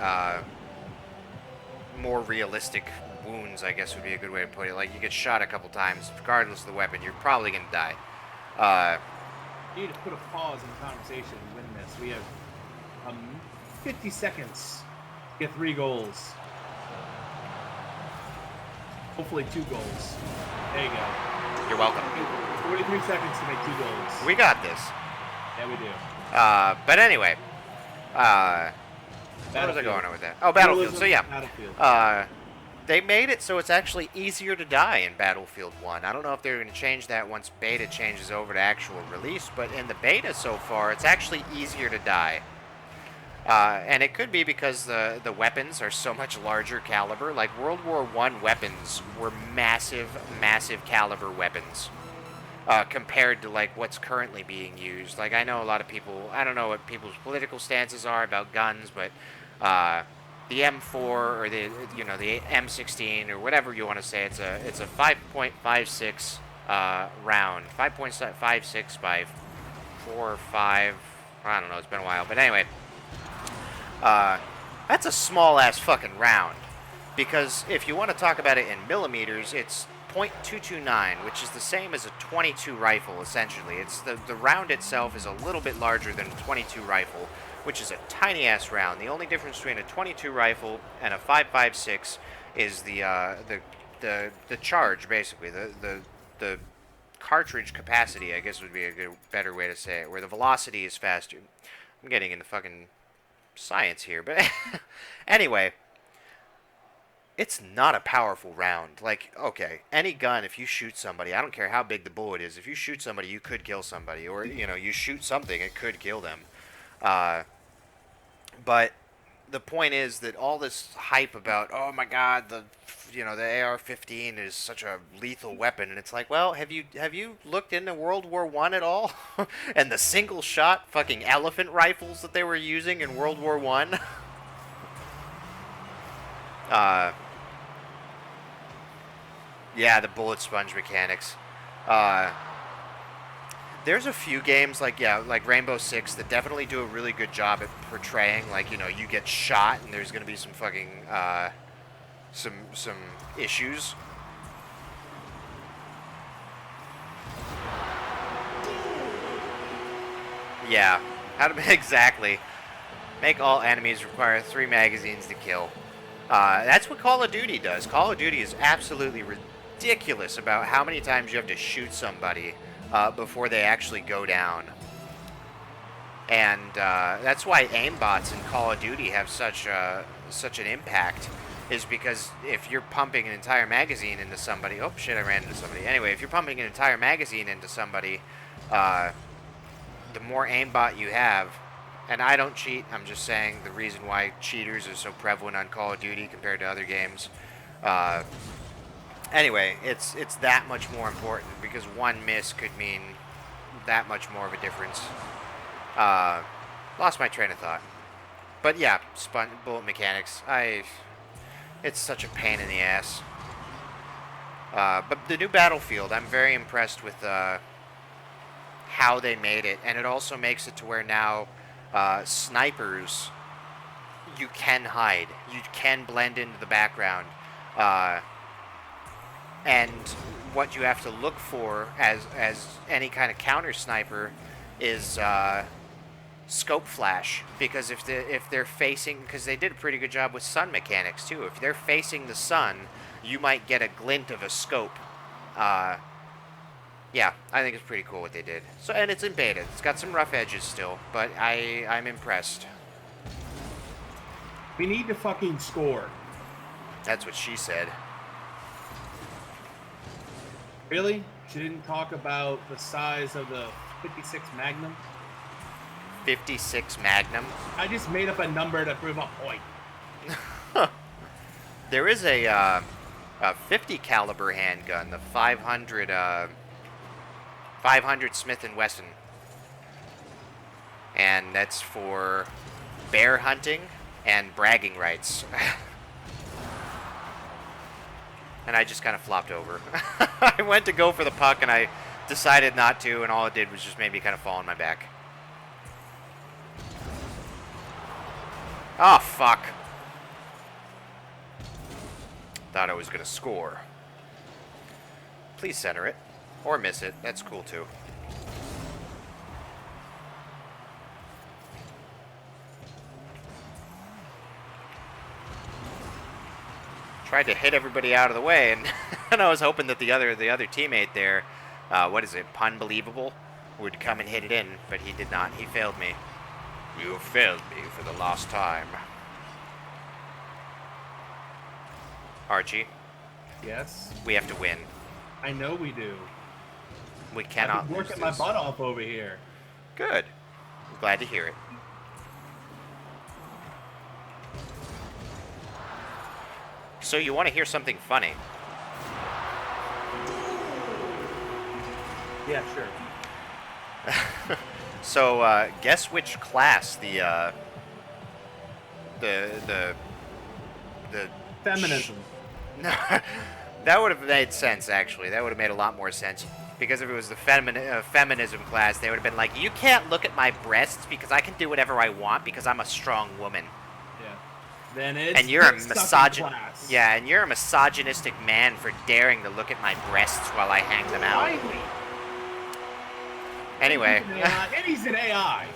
more realistic wounds, I guess would be a good way to put it. Like, you get shot a couple times, regardless of the weapon, you're probably going to die. You need to put a pause in the conversation and win this. We have 50 seconds to get 3 goals. Hopefully 2 goals. There you go. You're welcome. 43 seconds to make 2 goals. We got this. Yeah, we do. But anyway, where was I going on with that? Oh, Battlefield. So yeah, Battlefield. they made it so it's actually easier to die in Battlefield 1. I don't know if they're going to change that once beta changes over to actual release, but in the beta so far, it's actually easier to die. And it could be because the weapons are so much larger caliber. Like, World War I weapons were massive caliber weapons compared to, like, what's currently being used. Like, I know a lot of people, I don't know what people's political stances are about guns, but the M4 or the M16 or whatever you want to say, it's a 5.56 round, 5.56 by 4 or 5. I don't know. It's been a while, but anyway, that's a small ass fucking round. Because if you want to talk about it in millimeters, it's .229, which is the same as a .22 rifle essentially. It's the round itself is a little bit larger than a .22 rifle, which is a tiny ass round. The only difference between a .22 rifle and a 5.56 is the charge, basically, the cartridge capacity, I guess would be a better way to say it, where the velocity is faster. I'm getting into fucking science here, but anyway, it's not a powerful round. Like, okay, any gun, if you shoot somebody, I don't care how big the bullet is, if you shoot somebody, you could kill somebody, or, you shoot something, it could kill them. But the point is that all this hype about, oh my God, the AR-15 is such a lethal weapon, and it's like, well, have you looked into World War I at all, and the single shot fucking elephant rifles that they were using in World War I? Yeah, the bullet sponge mechanics. There's a few games like Rainbow Six that definitely do a really good job at portraying, like, you get shot and there's gonna be some fucking some issues. Yeah, exactly. Make all enemies require 3 magazines to kill. That's what Call of Duty does. Call of Duty is absolutely ridiculous about how many times you have to shoot somebody before they actually go down. And that's why aimbots in Call of Duty have such an impact, is because if you're pumping an entire magazine into somebody... Oh, shit, I ran into somebody. Anyway, if you're pumping an entire magazine into somebody, the more aimbot you have... And I don't cheat, I'm just saying the reason why cheaters are so prevalent on Call of Duty compared to other games. Anyway, it's that much more important, because one miss could mean that much more of a difference. Lost my train of thought. But yeah, bullet mechanics. It's such a pain in the ass. But the new Battlefield, I'm very impressed with how they made it. And it also makes it to where now snipers, you can hide. You can blend into the background. And what you have to look for as any kind of counter sniper is scope flash, because if they're facing, because they did a pretty good job with sun mechanics too. If they're facing the sun, you might get a glint of a scope. Yeah, I think it's pretty cool what they did. So, and it's in beta. It's got some rough edges still, but I'm impressed. We need to fucking score. That's what she said. Really? She didn't talk about the size of the 56 Magnum? 56 Magnum? I just made up a number to prove a point. There is a 50 caliber handgun, the 500 Smith & Wesson. And that's for bear hunting and bragging rights. And I just kind of flopped over. I went to go for the puck, and I decided not to, and all it did was just made me kind of fall on my back. Oh, fuck. Thought I was going to score. Please center it. Or miss it. That's cool, too. Tried to hit everybody out of the way, and, and I was hoping that the other teammate there, what is it, Punbelievable, would come and hit it in, but he did not. He failed me. You failed me for the last time. Archie? Yes? We have to win. I know we do. We cannot I've been lose working my this. butt off over here. Good. Glad to hear it. So you want to hear something funny? Yeah, sure. So guess which class the Feminism. No, that would have made sense, actually. That would have made a lot more sense. Because if it was the feminism class, they would have been like, you can't look at my breasts because I can do whatever I want because I'm a strong woman. Yeah. Then it's And you're a class. Yeah, and you're a misogynistic man for daring to look at my breasts while I hang them out. Finally. Anyway. And he's an AI.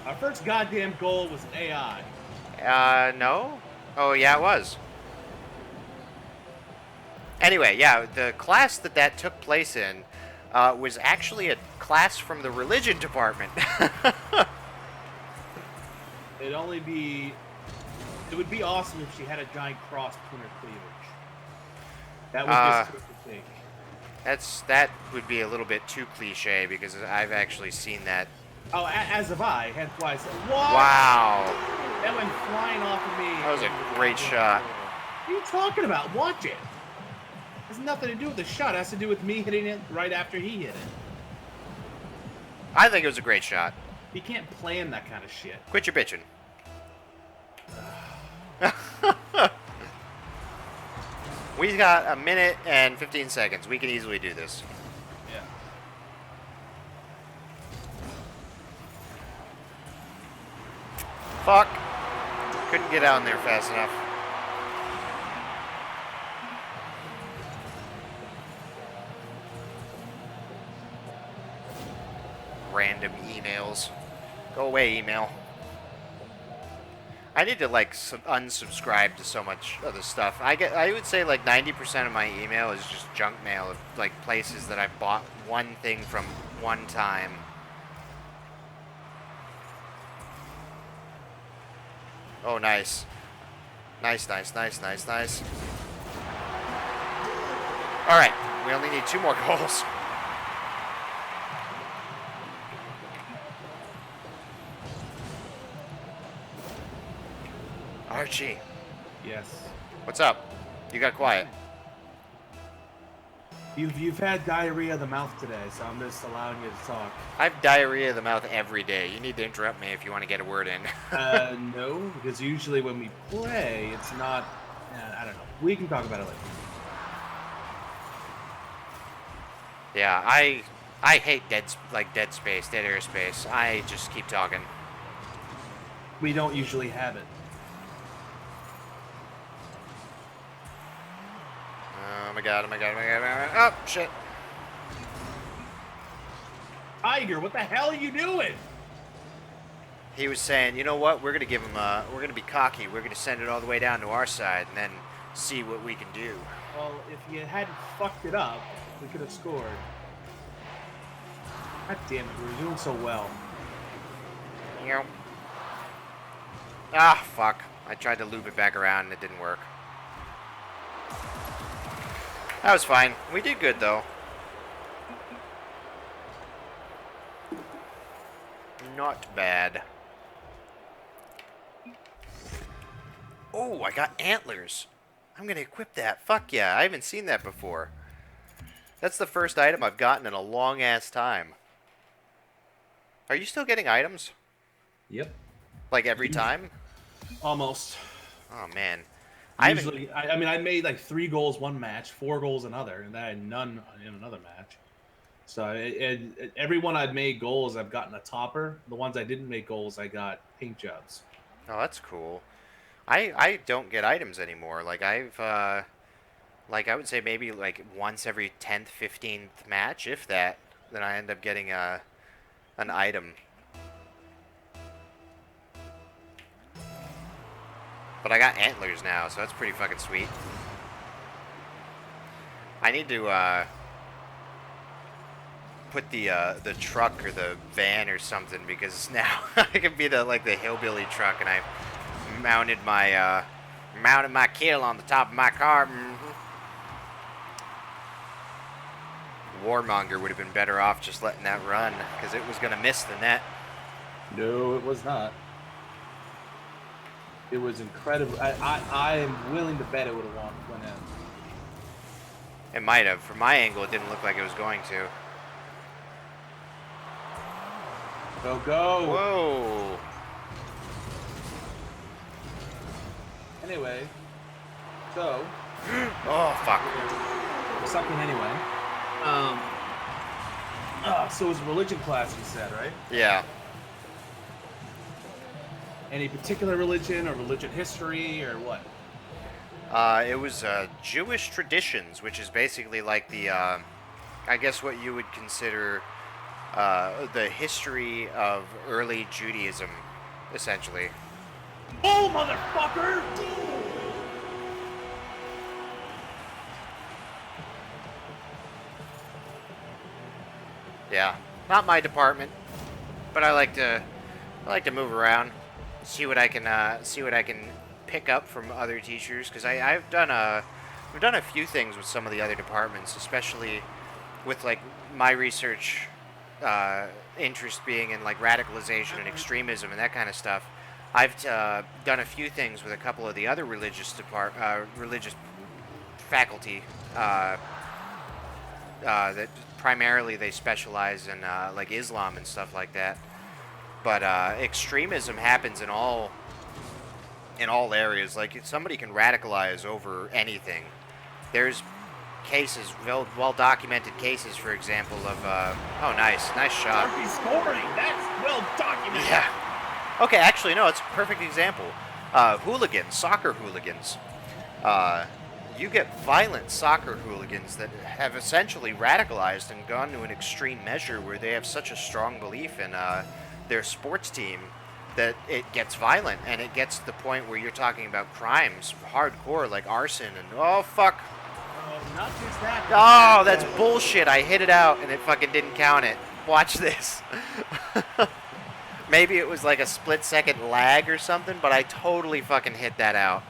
Our first goddamn goal was an AI. No? Oh, yeah, it was. Anyway, yeah, the class that took place in was actually a class from the religion department. It would be awesome if she had a giant cross between her cleavage. That was just a thing. That would be a little bit too cliche because I've actually seen that. Oh, as have I. Hence why I said, what? Wow. That coming flying off of me. That was a great shot. What are you talking about? Watch it. It has nothing to do with the shot. It has to do with me hitting it right after he hit it. I think it was a great shot. You can't plan that kind of shit. Quit your bitching. We got a minute and 15 seconds. We can easily do this. Yeah. Fuck. Couldn't get out in there fast enough. Random emails. Go away, email. I need to like unsubscribe to so much other stuff. I would say like 90% of my email is just junk mail of like places that I've bought one thing from one time. Oh, nice. Nice. All right, we only need 2 more goals. Archie. Yes. What's up? You got quiet. You've had diarrhea of the mouth today, so I'm just allowing you to talk. I have diarrhea of the mouth every day. You need to interrupt me if you want to get a word in. No, because usually when we play, it's not. I don't know. We can talk about it later. Yeah, I hate dead space, dead airspace. I just keep talking. We don't usually have it. Oh my god. Oh, shit. Tiger, what the hell are you doing? He was saying, you know what? We're gonna give him. We're gonna be cocky. We're gonna send it all the way down to our side, and then see what we can do. Well, if you hadn't fucked it up, we could have scored. God damn it, we were doing so well. Yep. Ah, fuck. I tried to loop it back around and it didn't work. That was fine. We did good, though. Not bad. Oh, I got antlers. I'm gonna equip that. Fuck yeah, I haven't seen that before. That's the first item I've gotten in a long-ass time. Are you still getting items? Yep. Like every time? Almost. Oh, man. I mean, I made like 3 goals one match, 4 goals another, and then I had none in another match. So every one I've made goals, I've gotten a topper. The ones I didn't make goals, I got paint jobs. Oh, that's cool. I don't get items anymore. Like I would say maybe like once every 10th, 15th match, if that, then I end up getting an item. But I got antlers now, so that's pretty fucking sweet. I need to put the truck or the van or something, because now I can be the hillbilly truck, and I mounted my kill on the top of my car. Warmonger would have been better off just letting that run, because it was gonna miss the net. No, it was not. It was incredible. I am willing to bet it would have went in. It might have. From my angle, it didn't look like it was going to. Go. Whoa. Anyway, so. Oh, fuck. Something anyway. So it was a religion class, you said, right? Yeah. Any particular religion or religion history or what? It was Jewish traditions, which is basically like the, I guess what you would consider the history of early Judaism, essentially. Oh, motherfucker! Yeah, not my department, but I like to move around, see what I can pick up from other teachers, because I've done a few things with some of the other departments, especially with like my research interest being in like radicalization and extremism and that kind of stuff. I've done a few things with a couple of the other religious religious faculty that primarily they specialize in like Islam and stuff like that. But extremism happens in all areas. Like if somebody can radicalize over anything. There's cases, well documented cases, for example, of oh, nice shot. Archie scoring. That's well documented. Yeah. Okay, actually, no, it's a perfect example. Hooligans, soccer hooligans. You get violent soccer hooligans that have essentially radicalized and gone to an extreme measure where they have such a strong belief in their sports team that it gets violent, and it gets to the point where you're talking about crimes, hardcore, like arson, and oh, fuck. Oh, not just that. Oh, that's bullshit. I hit it out, and it fucking didn't count it. Watch this. Maybe it was like a split-second lag or something, but I totally fucking hit that out.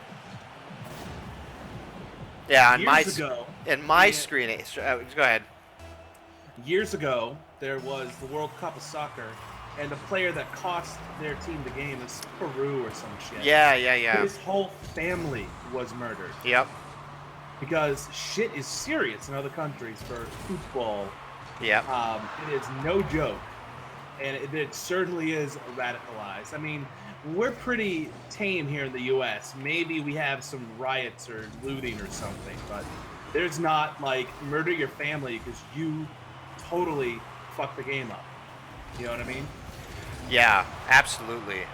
Yeah, on my screen. Go ahead. Years ago, there was the World Cup of Soccer, and the player that cost their team the game is Peru or some shit. Yeah. His whole family was murdered. Yep. Because shit is serious in other countries for football. Yep. It is no joke. And it certainly is radicalized. I mean, we're pretty tame here in the U.S. Maybe we have some riots or looting or something, but there's not, like, murder your family because you totally fucked the game up. You know what I mean? Yeah, absolutely.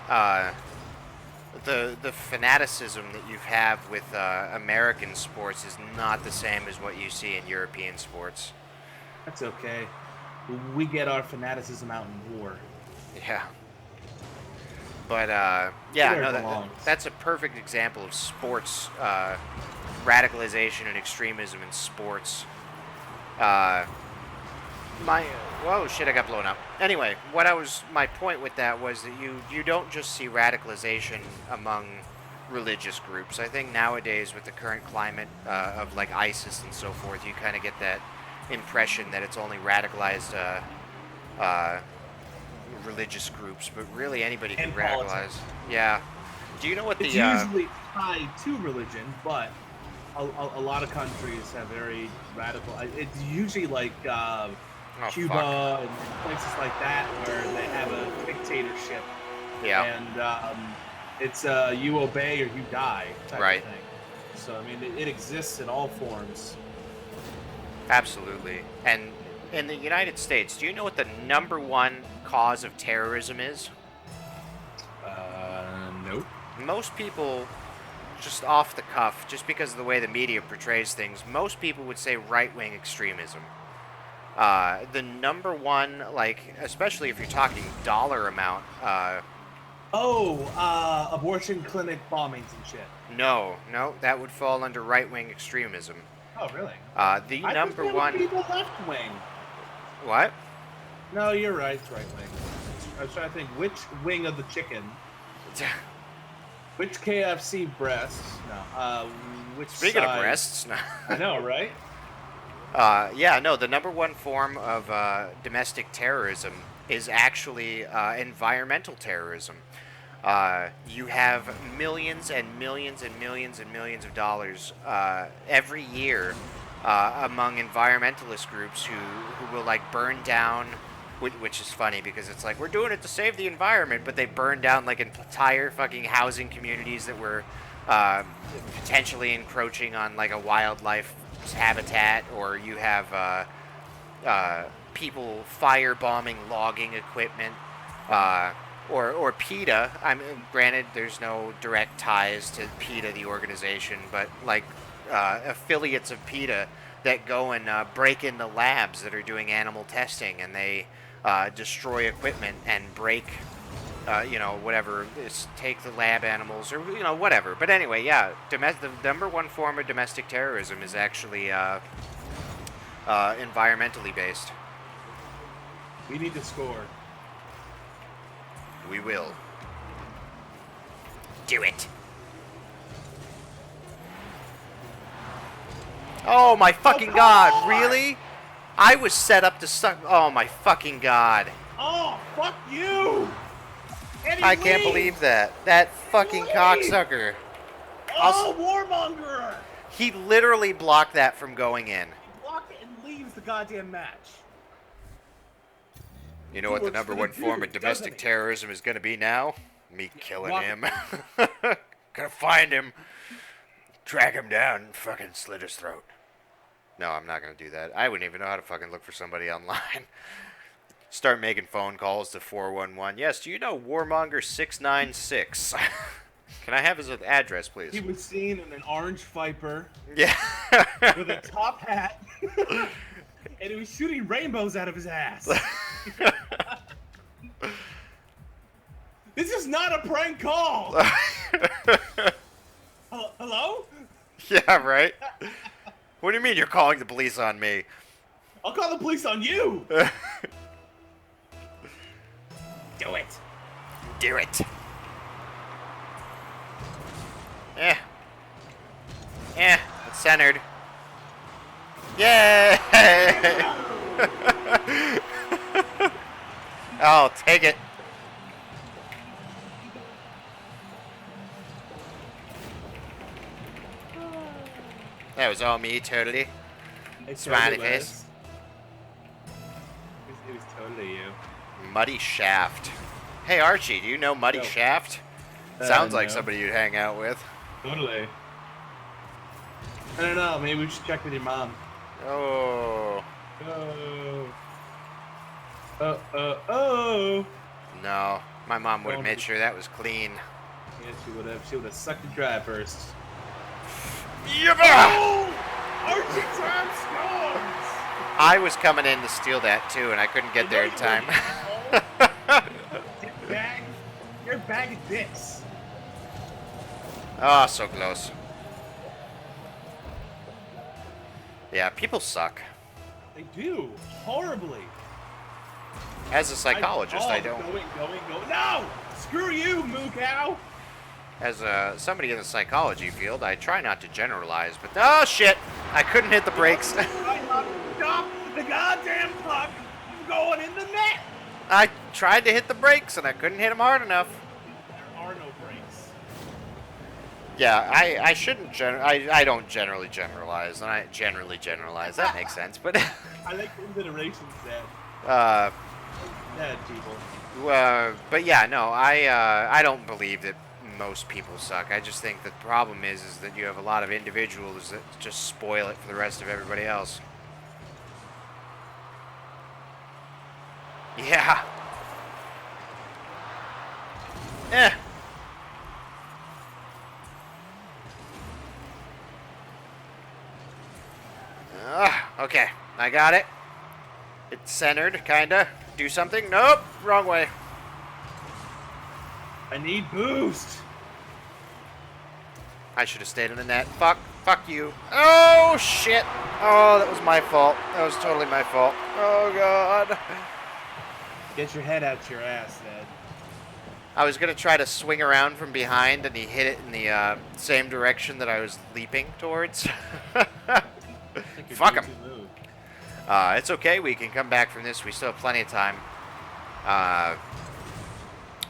The fanaticism that you have with American sports is not the same as what you see in European sports. That's okay. We get our fanaticism out in war. Yeah. But, yeah, no, that's a perfect example of sports, radicalization and extremism in sports. Whoa, shit, I got blown up. Anyway, my point with that was that you don't just see radicalization among religious groups. I think nowadays with the current climate of, like, ISIS and so forth, you kind of get that impression that it's only radicalized religious groups, but really anybody can radicalize. Politics. Yeah. Do you know what it's usually tied to religion, but a lot of countries have very radical. It's usually like Cuba and places like that where they have a dictatorship. Yeah. And it's you obey or you die type of thing. So I mean, it exists in all forms. Absolutely. And in the United States, do you know what the #1 cause of terrorism is? Nope. Most people, just off the cuff, just because of the way the media portrays things, most people would say right-wing extremism. The #1, like, especially if you're talking dollar amount. Abortion clinic bombings and shit. No, that would fall under right-wing extremism. Oh, really? The #1. People left wing. What? No, you're right. It's right wing. I was trying to think which wing of the chicken. Which KFC breasts? No. Which Speaking side? of breasts, no. I know, right? Yeah, no. The #1 form of domestic terrorism is actually environmental terrorism. You have millions and millions and millions and millions of dollars every year among environmentalist groups who will, like, burn down, which is funny because it's like, we're doing it to save the environment, but they burn down, like, entire fucking housing communities that were potentially encroaching on, like, a wildlife habitat, or you have people firebombing logging equipment, or PETA. Granted, there's no direct ties to PETA, the organization, but, like, affiliates of PETA that go and break into labs that are doing animal testing, and they destroy equipment and break, whatever, take the lab animals, or, whatever. But anyway, yeah, the #1 form of domestic terrorism is actually environmentally based. We need to score. We will. Do it. Oh my fucking god, really? I was set up to suck. Oh my fucking god. Oh, fuck you! And he I can't leaves. believe that. That fucking Leave. cocksucker. Oh, warmonger! He literally blocked that from going in. He blocked it and leaves the goddamn match. You know what the Works for #1 form of Jews, domestic doesn't he? terrorism is going to be now? Me killing walk- him. Gonna find him, track him down, and fucking slit his throat. No, I'm not gonna do that. I wouldn't even know how to fucking look for somebody online. Start making phone calls to 411. Yes, do you know Warmonger 696? Can I have his address, please? He was seen in an orange Viper Yeah. with a top hat, and he was shooting rainbows out of his ass. This is not a prank call. Hello? Yeah, right? What do you mean you're calling the police on me? I'll call the police on you. Do it. Do it. It's centered. Yay! Oh, take it. That was all me, totally. Smiley face. It was totally you. Muddy Shaft. Hey, Archie, do you know Muddy Yo. Shaft? Sounds like No. somebody you'd hang out with. Totally. I don't know. Maybe we should check with your mom. Oh. Oh. No, my mom would have Don't made be- sure that was clean. Yeah, she would have. She would have sucked it dry first. Yippa! Oh! Archie time scores! I was coming in to steal that too, and I couldn't get there in time. You're a bag of dicks. Oh, so close. Yeah, people suck. They do horribly. As a psychologist, I don't. Going. No! Screw you, moo cow! As somebody in the psychology field, I try not to generalize, but oh shit! I couldn't hit the brakes. Stop the goddamn puck from going in the net! I tried to hit the brakes and I couldn't hit them hard enough. There are no brakes. Yeah, I shouldn't I don't generally generalize, and I generally generalize. That makes sense, but I like the alliterations then. Dead people. But yeah, no, I don't believe that most people suck. I just think that the problem is that you have a lot of individuals that just spoil it for the rest of everybody else. Yeah. Okay, I got it. It's centered, kinda. Do something. Nope, wrong way. I need boost. I should have stayed in the net. Fuck you. Oh, shit. Oh, that was my fault. That was totally my fault. Oh, God. Get your head out your ass, Ned. I was going to try to swing around from behind, and he hit it in the same direction that I was leaping towards. Fuck him. It's okay. We can come back from this. We still have plenty of time.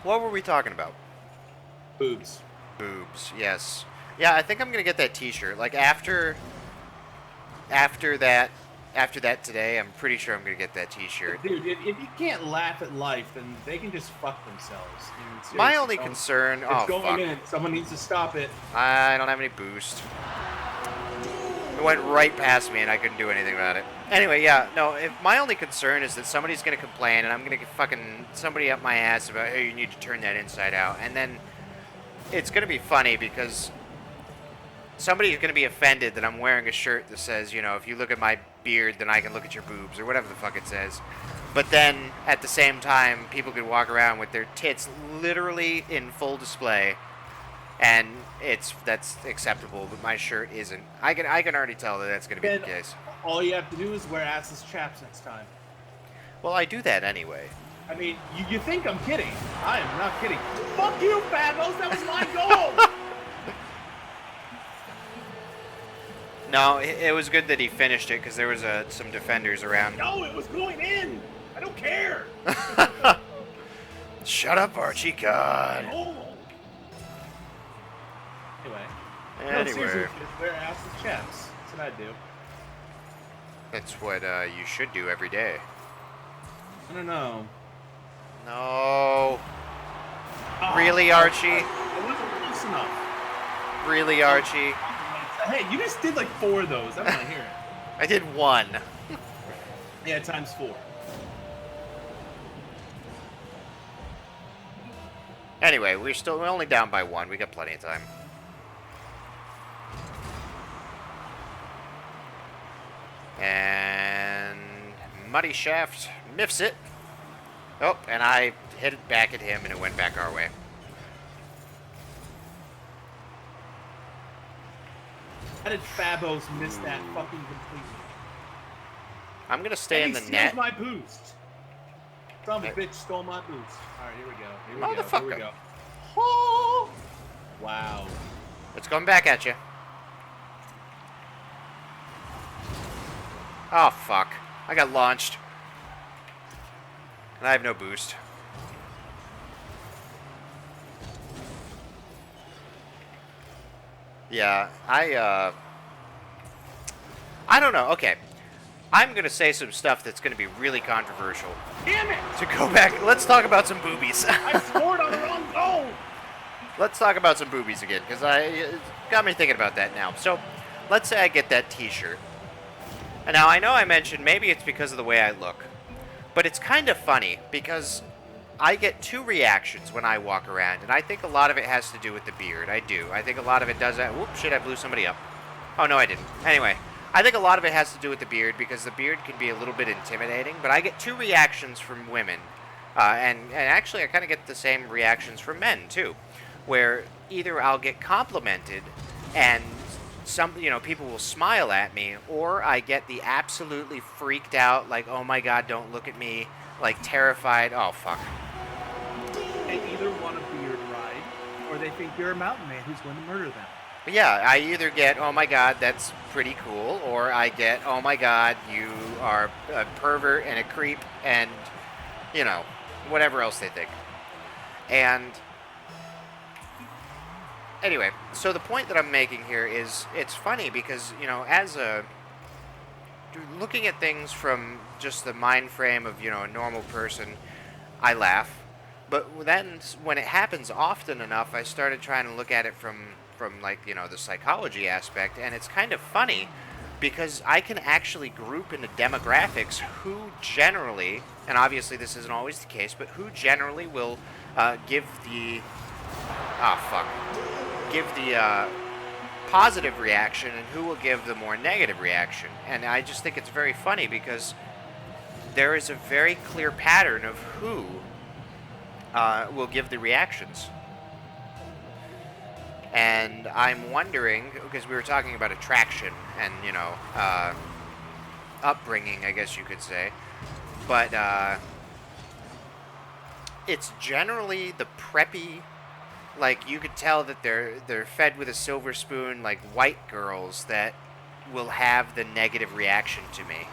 What were we talking about? Boobs. Boobs, yes. Yeah, I think I'm gonna get that T-shirt. Like after that today, I'm pretty sure I'm gonna get that T-shirt. Dude, if you can't laugh at life, then they can just fuck themselves. I mean, My seriously, only concern. It's Oh going fuck! in. Someone needs to stop it. I don't have any boost. It went right past me, and I couldn't do anything about it. Anyway, yeah, no. If my only concern is that somebody's gonna complain, and I'm gonna get fucking somebody up my ass about, hey, you need to turn that inside out, and then it's gonna be funny because somebody's going to be offended that I'm wearing a shirt that says, you know, if you look at my beard, then I can look at your boobs, or whatever the fuck it says. But then, at the same time, people could walk around with their tits literally in full display, and that's acceptable, but my shirt isn't. I can already tell that that's going to be the case. All you have to do is wear assless chaps next time. Well, I do that anyway. I mean, you think I'm kidding. I am not kidding. Fuck you, Fabos! That was my goal! No, it was good that he finished it, because there was some defenders around. No, it was going in! I don't care! Shut up, Archie. God. Oh. Anyway. No, Anyway. seriously, just wear asses chaps. That's what I do. That's what you should do every day. I don't know. No. Oh, Really, Archie? I wasn't close enough. Really, Archie? Hey, you just did like 4 of those. I want to hear it. I did 1. Yeah, times 4. Anyway, we're only down by 1. We got plenty of time. And Muddy Shaft miffs it. Oh, and I hit it back at him, and it went back our way. How did Fabos miss that fucking completely? I'm gonna stay in the He net. steals my boost. Son of a bitch stole my boost. All right, here we go. Here we go. Motherfucker. Here we go. Oh! Wow. It's coming back at you. Oh, fuck. I got launched. And I have no boost. Yeah, I don't know. Okay. I'm going to say some stuff that's going to be really controversial. Damn it! To go back, let's talk about some boobies. I scored on the wrong goal! Let's talk about some boobies again, because it got me thinking about that now. So, let's say I get that t-shirt. And now, I know I mentioned maybe it's because of the way I look. But it's kind of funny, because I get 2 reactions when I walk around, and I think a lot of it has to do with the beard. I do. I think a lot of it does that. Whoop, shit, I blew somebody up. Oh, no, I didn't. Anyway, I think a lot of it has to do with the beard, because the beard can be a little bit intimidating. But I get 2 reactions from women. And actually, I kind of get the same reactions from men, too. Where either I'll get complimented, and people will smile at me, or I get the absolutely freaked out, like, oh my god, don't look at me, like, terrified, oh, fuck. They either want a beard ride, or they think you're a mountain man who's going to murder them. But yeah, I either get, oh my god, that's pretty cool, or I get, oh my god, you are a pervert and a creep, and, whatever else they think. And anyway, so the point that I'm making here is, it's funny because, looking at things from just the mind frame of, a normal person, I laugh. But then when it happens often enough, I started trying to look at it from like, the psychology aspect, and it's kind of funny because I can actually group into demographics who generally, and obviously this isn't always the case, but who generally will give the positive reaction and who will give the more negative reaction. And I just think it's very funny because there is a very clear pattern of who will give the reactions. And I'm wondering, because we were talking about attraction and, upbringing, I guess you could say, but it's generally the preppy, like, you could tell that they're fed with a silver spoon, like, white girls that will have the negative reaction to me.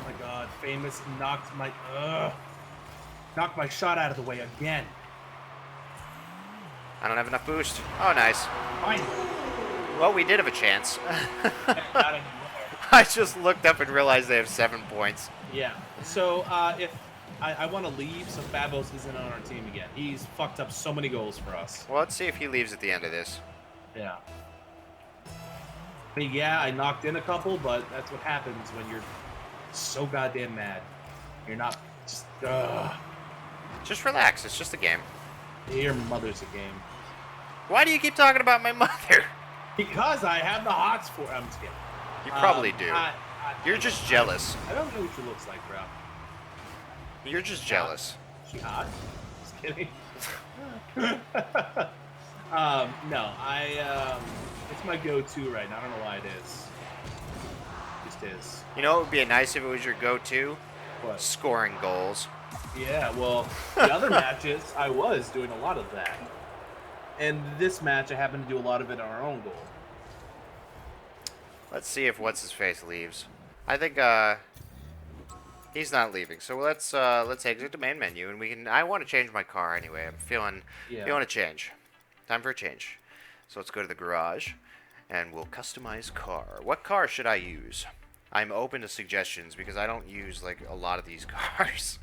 Oh my god, Famous knocked my shot out of the way again. I don't have enough boost. Oh, nice. Fine. Well, we did have a chance. Not anymore. I just looked up and realized they have 7 points. Yeah. So, if I want to leave, so Fabos isn't on our team again. He's fucked up so many goals for us. Well, let's see if he leaves at the end of this. Yeah. I mean, yeah, I knocked in a couple, but that's what happens when you're so goddamn mad. You're not just, Just relax. It's just a game. Your mother's a game. Why do you keep talking about my mother? Because I have the hots for. I'm just kidding. You probably do. You're just jealous. I don't know what she looks like, bro. You're just jealous. She hot? Just kidding. No, it's my go-to right now. I don't know why it is. It just is. You know what would be nice if it was your go-to? What? Scoring goals. Yeah, well, the other matches, I was doing a lot of that. And this match, I happened to do a lot of it on our own goal. Let's see if What's-His-Face leaves. I think, He's not leaving. So let's exit the main menu, and we can. I want to change my car anyway. I'm feeling a change. Time for a change. So let's go to the garage, and we'll customize car. What car should I use? I'm open to suggestions because I don't use like a lot of these cars.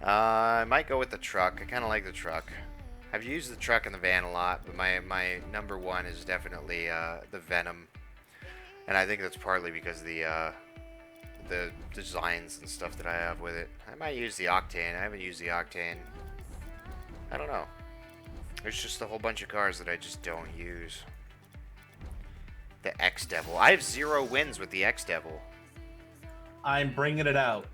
I might go with the truck. I kind of like the truck. I've used the truck and the van a lot, but my number one is definitely the Venom, and I think that's partly because the designs and stuff that I have with it. I might use the Octane. I haven't used the Octane. I don't know. There's just a whole bunch of cars that I just don't use. The X-Devil. I have 0 wins with the X-Devil. I'm bringing it out.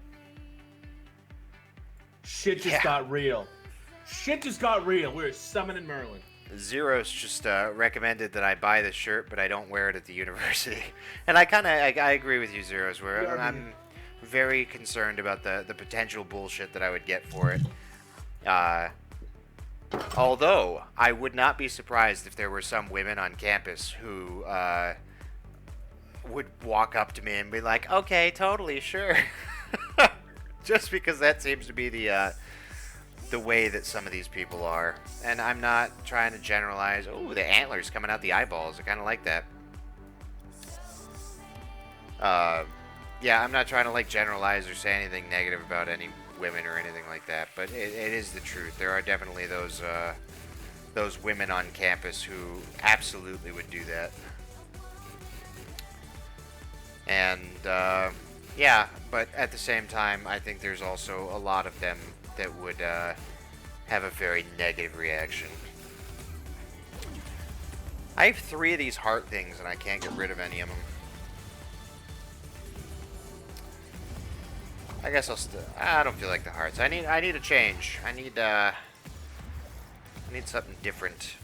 Shit just got real. Shit just got real. We're summoning Merlin. Zeros just recommended that I buy this shirt, but I don't wear it at the university. And I agree with you, Zeros. Where I'm very concerned about the potential bullshit that I would get for it. Although I would not be surprised if there were some women on campus who would walk up to me and be like, "Okay, totally, sure," just because that seems to be the way that some of these people are. And I'm not trying to generalize. Oh, the antlers coming out the eyeballs. I kind of like that. Yeah, I'm not trying to like generalize or say anything negative about any women or anything like that, but it is the truth. There are definitely those women on campus who absolutely would do that. And yeah, but at the same time, I think there's also a lot of them that would have a very negative reaction. I have 3 of these heart things, and I can't get rid of any of them. I guess I don't feel like the hearts. I need a change. I need something different.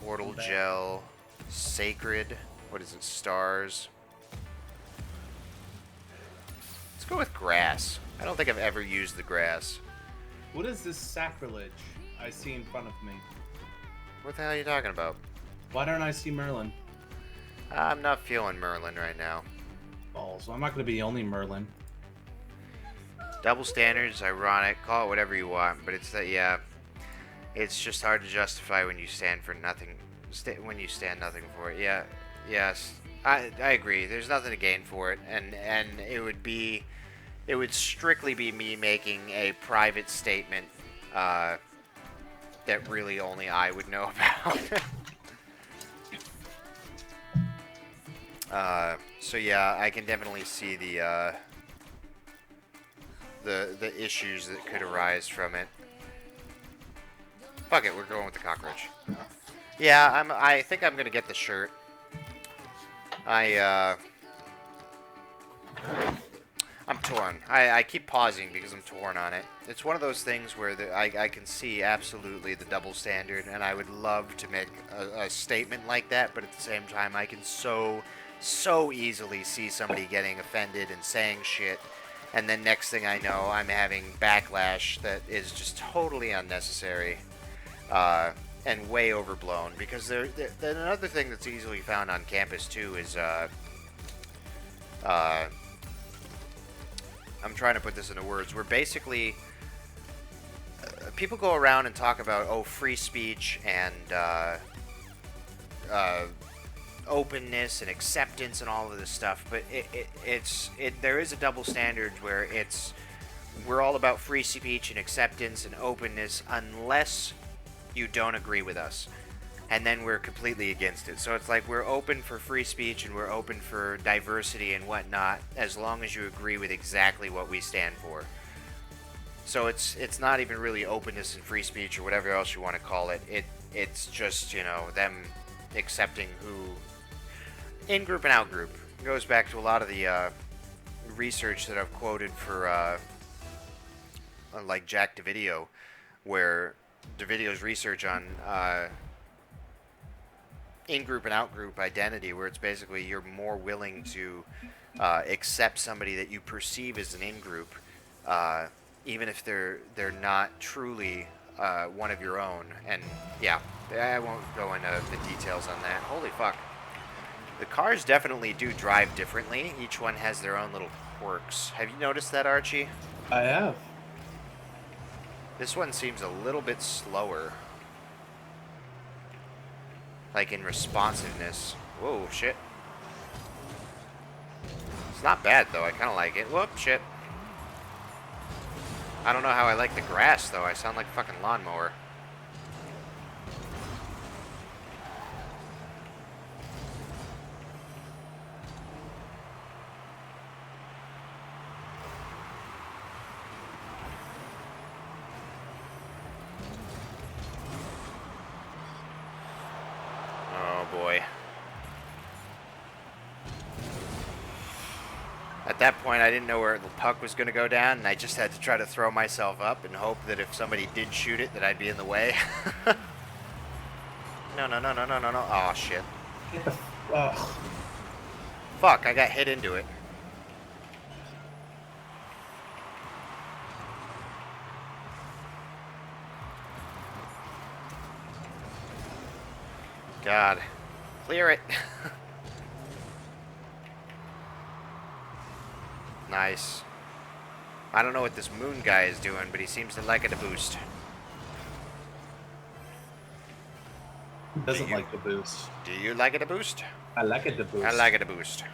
Portal gel, sacred. What is it? Stars. Let's go with grass. I don't think I've ever used the grass. What is this sacrilege I see in front of me? What the hell are you talking about? Why don't I see Merlin? I'm not feeling Merlin right now. Balls. I'm not going to be the only Merlin. Double standards, ironic, call it whatever you want, but it's that, yeah, it's just hard to justify when you stand for nothing, when you stand nothing for it. Yeah, yes, I agree. There's nothing to gain for it, and it would strictly be me making a private statement that really only I would know about. So yeah, I can definitely see the issues that could arise from it. Fuck it, we're going with the cockroach. Yeah, I think I'm gonna get the shirt. I'm torn. I keep pausing because I'm torn on it. It's one of those things where I can see absolutely the double standard, and I would love to make a statement like that, but at the same time, I can so easily see somebody getting offended and saying shit, and then next thing I know, I'm having backlash that is just totally unnecessary and way overblown. Because another thing that's easily found on campus too is I'm trying to put this into words. Where basically people go around and talk about free speech and openness and acceptance and all of this stuff, but there is a double standard where we're all about free speech and acceptance and openness unless you don't agree with us, and then we're completely against it. So it's like we're open for free speech and we're open for diversity and whatnot as long as you agree with exactly what we stand for. So it's not even really openness and free speech or whatever else you want to call it. It's just, you know, them accepting who in-group and out-group. It goes back to a lot of the research that I've quoted for like Jack Davidio, where Davidio's research on in-group and out-group identity, where it's basically you're more willing to accept somebody that you perceive as an in-group, even if they're not truly one of your own. And yeah, I won't go into the details on that. Holy fuck. The cars definitely do drive differently. Each one has their own little quirks. Have you noticed that, Archie? I have. This one seems a little bit slower. Like in responsiveness. Whoa, shit. It's not bad, though. I kind of like it. Whoop, shit. I don't know how I like the grass, though. I sound like a fucking lawnmower. Oh, boy. At that point, I didn't know where the puck was going to go down, and I just had to try to throw myself up and hope that if somebody did shoot it, that I'd be in the way. No, no, no, no, no, no, no. Oh, shit. Get the Fuck, I got hit into it. God. Clear it. Nice. I don't know what this moon guy is doing, but he seems to like it a boost. Doesn't like the boost. Do you like it a boost? I like it the boost. I like it a boost.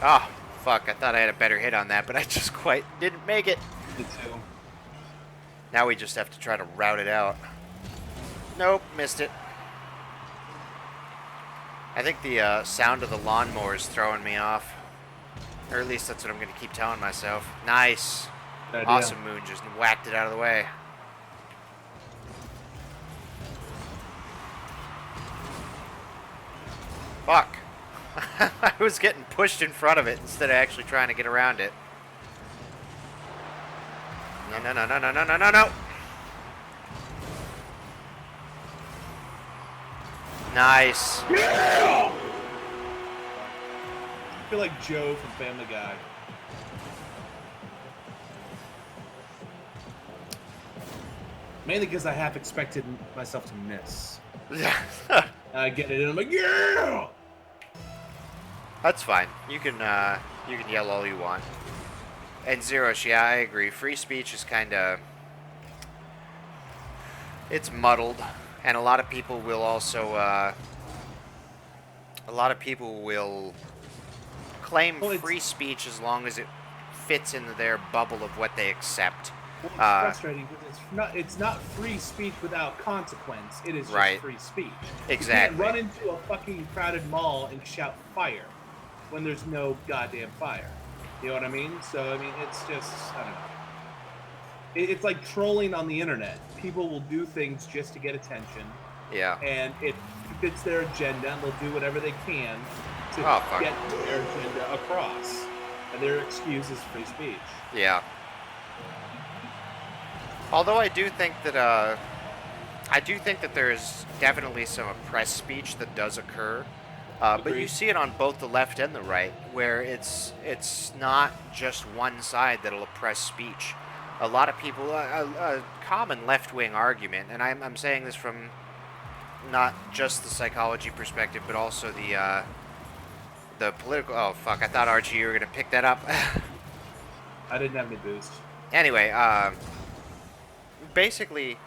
Oh, fuck. I thought I had a better hit on that, but I just quite didn't make it. Me too. Now we just have to try to route it out. Nope, missed it. I think the sound of the lawnmower is throwing me off. Or at least that's what I'm going to keep telling myself. Nice. Good idea. Awesome moon just whacked it out of the way. Fuck. I was getting pushed in front of it instead of actually trying to get around it. No, no, no, no, no, no, no, no, no. Nice. Yeah! I feel like Joe from Family Guy. Mainly because I half expected myself to miss. I get it, and I'm like, yeah! That's fine. You can yell all you want. And Zerosh, yeah, I agree. Free speech is kind of... It's muddled. And a lot of people will also... a lot of people will claim free speech as long as it fits into their bubble of what they accept. Well, it's frustrating because it's not free speech without consequence. It is just free speech. Exactly. You can't run into a fucking crowded mall and shout fire when there's no goddamn fire. You know what I mean? So, I mean, it's just, I don't know. It's like trolling on the internet. People will do things just to get attention. Yeah. And it fits their agenda, and they'll do whatever they can to get their agenda across. And their excuse is free speech. Yeah. Although I do think that there is definitely some oppressed speech that does occur, but you see it on both the left and the right, where it's not just one side that'll oppress speech. A lot of people, a common left-wing argument, and I'm saying this from not just the psychology perspective, but also the political. Oh fuck! I thought Archie, you were gonna pick that up. I didn't have any boost. Anyway, basically,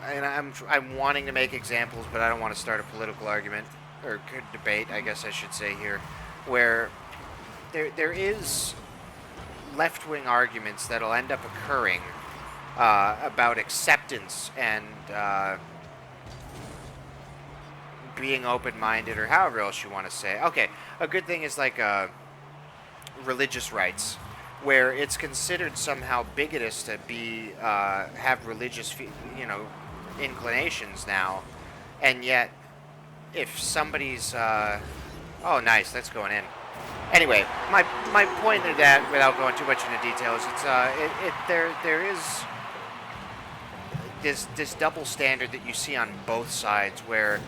and I'm wanting to make examples, but I don't want to start a political argument or debate, I guess I should say here, where there is left-wing arguments that'll end up occurring about acceptance and being open-minded, or however else you want to say. Okay, a good thing is like religious rights, where it's considered somehow bigotous to be have religious, inclinations now, and yet if somebody's oh nice, that's going in. Anyway, my point to that, without going too much into details, it's there is this double standard that you see on both sides, where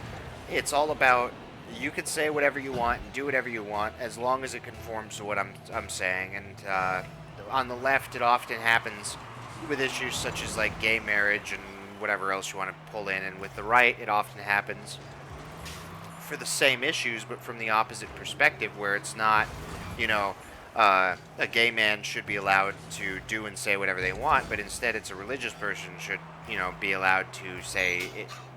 it's all about you can say whatever you want and do whatever you want as long as it conforms to what I'm saying. And on the left, it often happens with issues such as like gay marriage and whatever else you want to pull in. And with the right, it often happens for the same issues, but from the opposite perspective, where it's not, you know, a gay man should be allowed to do and say whatever they want, but instead it's a religious person should, you know, be allowed to say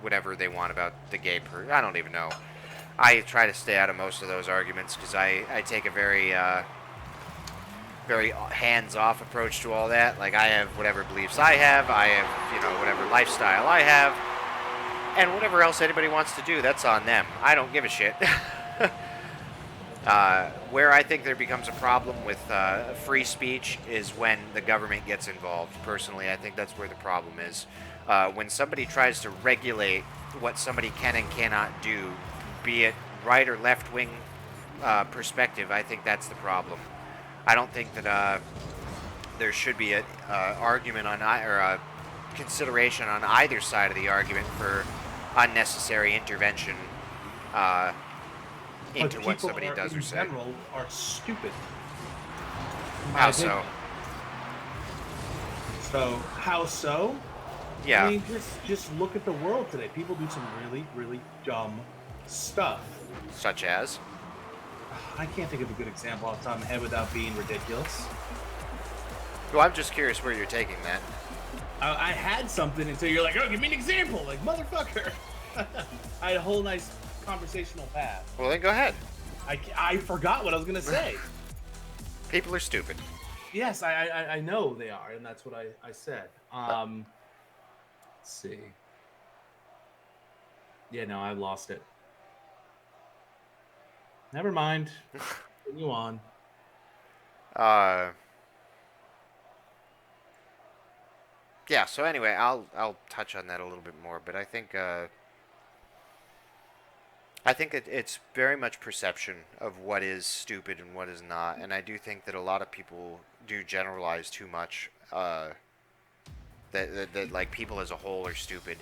whatever they want about the gay person. I don't even know. I try to stay out of most of those arguments because I take a very very hands-off approach to all that. Like, I have whatever beliefs I have, you know, whatever lifestyle I have, and whatever else anybody wants to do, that's on them. I don't give a shit. Where I think there becomes a problem with free speech is when the government gets involved. Personally, I think that's where the problem is. When somebody tries to regulate what somebody can and cannot do, be it right or left-wing perspective, I think that's the problem. I don't think that there should be an argument on or a consideration on either side of the argument for unnecessary intervention into what somebody does or says. In general, are stupid. How so? So how so? Yeah. I mean, just look at the world today. People do some really, really dumb stuff. Such as? I can't think of a good example off the top of my head without being ridiculous. Well, I'm just curious where you're taking that. I had something until you're like, oh, give me an example. Like, motherfucker. I had a whole nice conversational path. Well, then go ahead. I forgot what I was going to say. People are stupid. Yes, I know they are, and that's what I said. Let's see. Yeah, no, I lost it. Never mind. Continue on. Yeah, so anyway, I'll touch on that a little bit more, but I think it's very much perception of what is stupid and what is not, and I do think that a lot of people do generalize too much, that like people as a whole are stupid,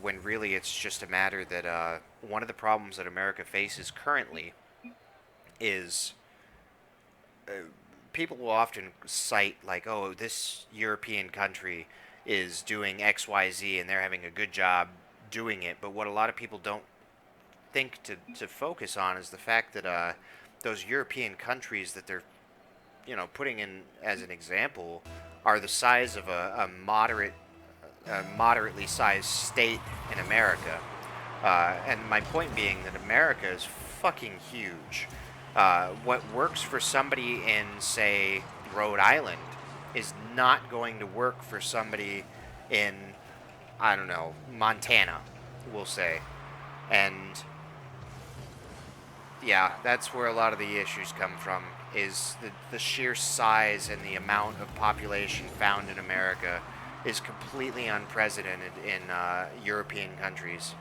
when really it's just a matter that one of the problems that America faces currently is people will often cite like, oh, this European country is doing XYZ and they're having a good job doing it, but what a lot of people don't think to focus on is the fact that those European countries that they're, you know, putting in as an example are the size of a moderately sized state in America. And my point being that America is fucking huge. What works for somebody in, say, Rhode Island is not going to work for somebody in, I don't know, Montana, we'll say. And yeah, that's where a lot of the issues come from, is the sheer size and the amount of population found in America is completely unprecedented in European countries.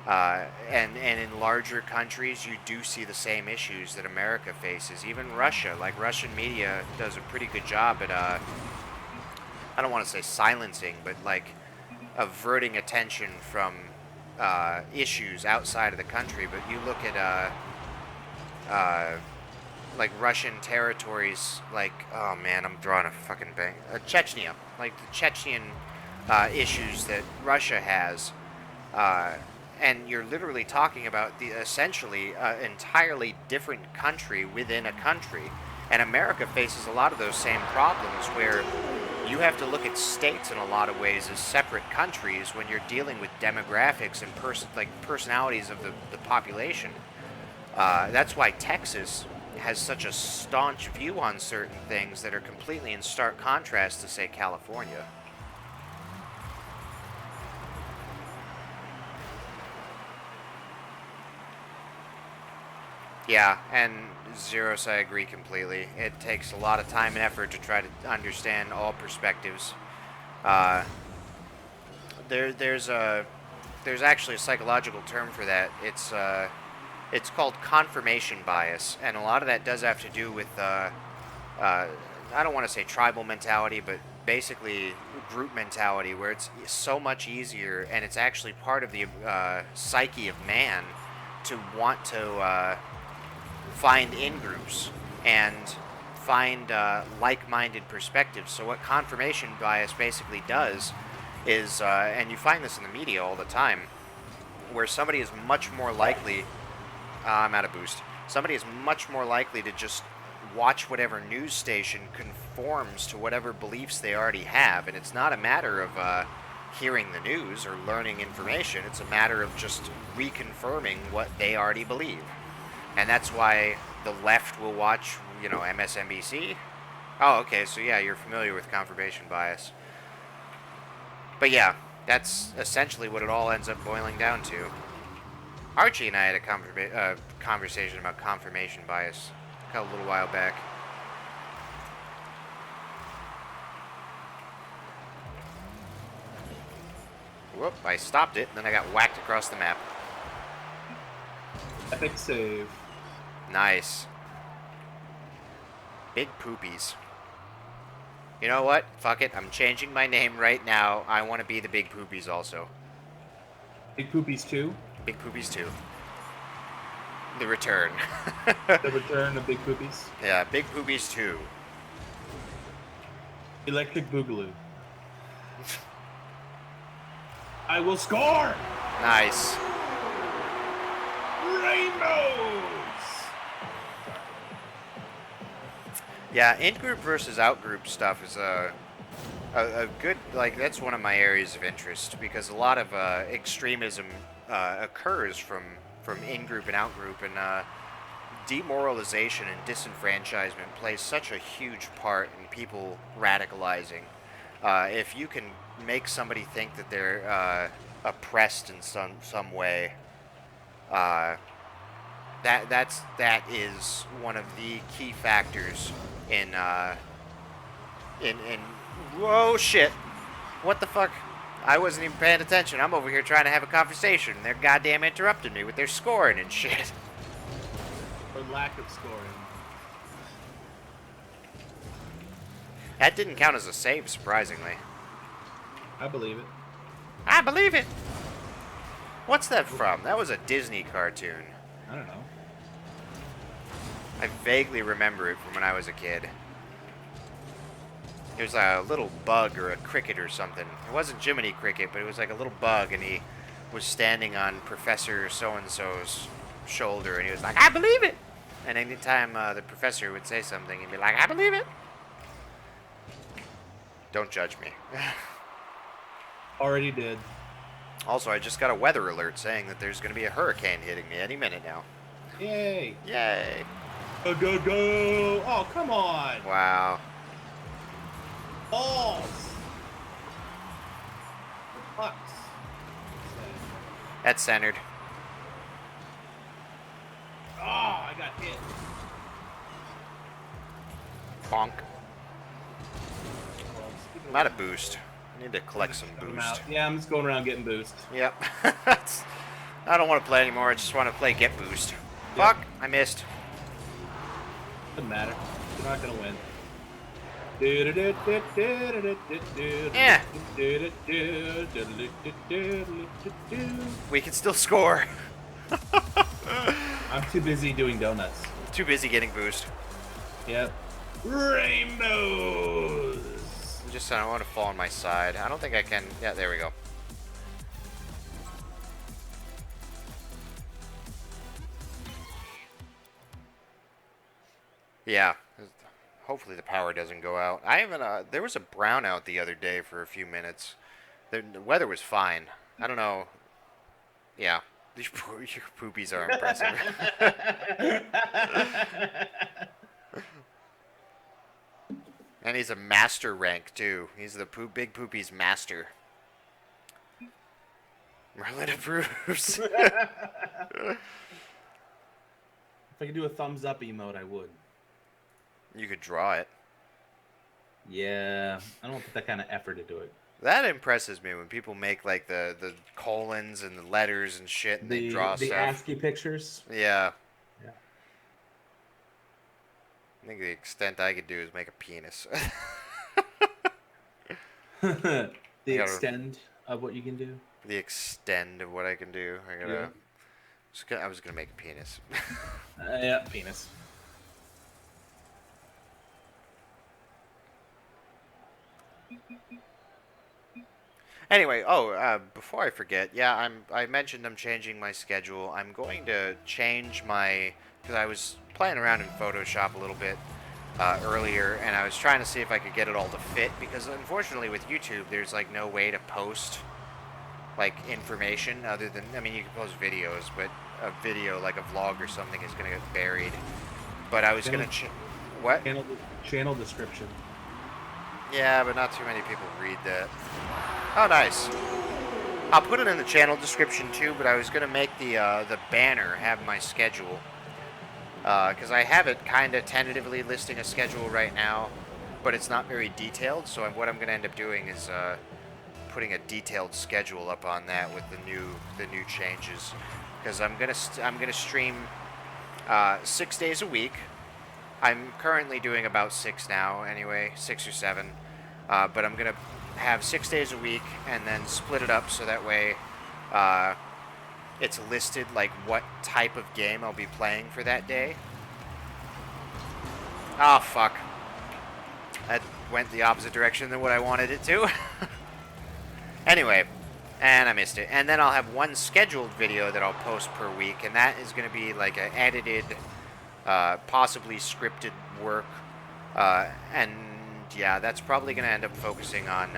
And in larger countries, you do see the same issues that America faces. Even Russia, like Russian media does a pretty good job at, I don't want to say silencing, but like averting attention from issues outside of the country. But you look at like Russian territories, like, oh man, I'm drawing a fucking bang. Chechnya, like the Chechen issues that Russia has. And you're literally talking about the essentially entirely different country within a country. And America faces a lot of those same problems where you have to look at states in a lot of ways as separate countries when you're dealing with demographics and personalities of the population. That's why Texas has such a staunch view on certain things that are completely in stark contrast to, say, California. Yeah, and Zeros, I agree completely. It takes a lot of time and effort to try to understand all perspectives. There's actually a psychological term for that. It's called confirmation bias, and a lot of that does have to do with I don't want to say tribal mentality, but basically group mentality, where it's so much easier, and it's actually part of the psyche of man to want to find in-groups and find like-minded perspectives. So what confirmation bias basically does is, and you find this in the media all the time, where somebody is much more likely, I'm out of boost, somebody is much more likely to just watch whatever news station conforms to whatever beliefs they already have, and it's not a matter of hearing the news or learning information, it's a matter of just reconfirming what they already believe. And that's why the left will watch, you know, MSNBC. Oh, okay, so yeah, you're familiar with confirmation bias. But yeah, that's essentially what it all ends up boiling down to. Archie and I had a conversation about confirmation bias a little while back. Whoop, I stopped it, and then I got whacked across the map. Epic save. Nice. Big poopies. You know what? Fuck it. I'm changing my name right now. I want to be the Big Poopies also. Big Poopies 2? Big Poopies 2. The return. The return of Big Poopies? Yeah, Big Poopies 2. Electric Boogaloo. I will score! Nice. Rainbows! Yeah, in-group versus out-group stuff is a good, like, that's one of my areas of interest, because a lot of extremism occurs from in-group and out-group, and demoralization and disenfranchisement plays such a huge part in people radicalizing. If you can make somebody think that they're oppressed in some way, that is one of the key factors in whoa, shit, what the fuck? I wasn't even paying attention. I'm over here trying to have a conversation, and they're goddamn interrupting me with their scoring and shit. Or lack of scoring. That didn't count as a save, surprisingly. I believe it. I believe it. What's that from? That was a Disney cartoon. I don't know. I vaguely remember it from when I was a kid. It was a little bug or a cricket or something. It wasn't Jiminy Cricket, but it was like a little bug, and he was standing on Professor So-and-so's shoulder, and he was like, I believe it! And anytime the professor would say something, he'd be like, I believe it! Don't judge me. Already did. Also, I just got a weather alert saying that there's going to be a hurricane hitting me any minute now. Yay! Yay! Go, go, go! Oh, come on! Wow. Balls! Bucks. That's centered. Oh, I got hit. Bonk. I'm out of boost. I need to collect some boost. Yeah, I'm just going around getting boost. Yep. I don't want to play anymore. I just want to play get boost. Yep. Fuck, I missed. Doesn't matter. You're not gonna win. Yeah. We can still score. I'm too busy doing donuts. Too busy getting boost. Yep. Rainbows! I don't want to fall on my side. I don't think I can. Yeah, there we go. Yeah. Hopefully the power doesn't go out. I haven't. There was a brownout the other day for a few minutes. The weather was fine. I don't know. Yeah. Your poopies are impressive. And he's a master rank, too. He's the Big Poopy's master. Merlin approves. If I could do a thumbs up emote, I would. You could draw it. Yeah, I don't put that kind of effort into it. That impresses me when people make like the colons and the letters and shit, and they draw the stuff. ASCII pictures. Yeah. Yeah. I think the extent I could do is make a penis. The extent of what you can do. The extent of what I can do. Yeah. I was gonna make a penis. Yeah, penis. Anyway, before I forget, yeah, I mentioned I'm changing my schedule. I'm going to change my, because I was playing around in Photoshop a little bit earlier, and I was trying to see if I could get it all to fit, because unfortunately with YouTube, there's like no way to post like information other than, I mean, you can post videos, but a video like a vlog or something is going to get buried. But I was going to, what? Channel description. Yeah, but not too many people read that. Oh, nice. I'll put it in the channel description too, but I was going to make the banner have my schedule. Because I have it kind of tentatively listing a schedule right now, but it's not very detailed, so what I'm going to end up doing is putting a detailed schedule up on that with the new changes. Because I'm gonna stream 6 days a week. I'm currently doing about 6 now, anyway, 6 or 7. But I'm gonna have 6 days a week and then split it up so that way it's listed like what type of game I'll be playing for that day. Oh fuck! That went the opposite direction than what I wanted it to. Anyway, and I missed it. And then I'll have one scheduled video that I'll post per week, and that is going to be like an edited, possibly scripted work. And yeah, that's probably going to end up focusing on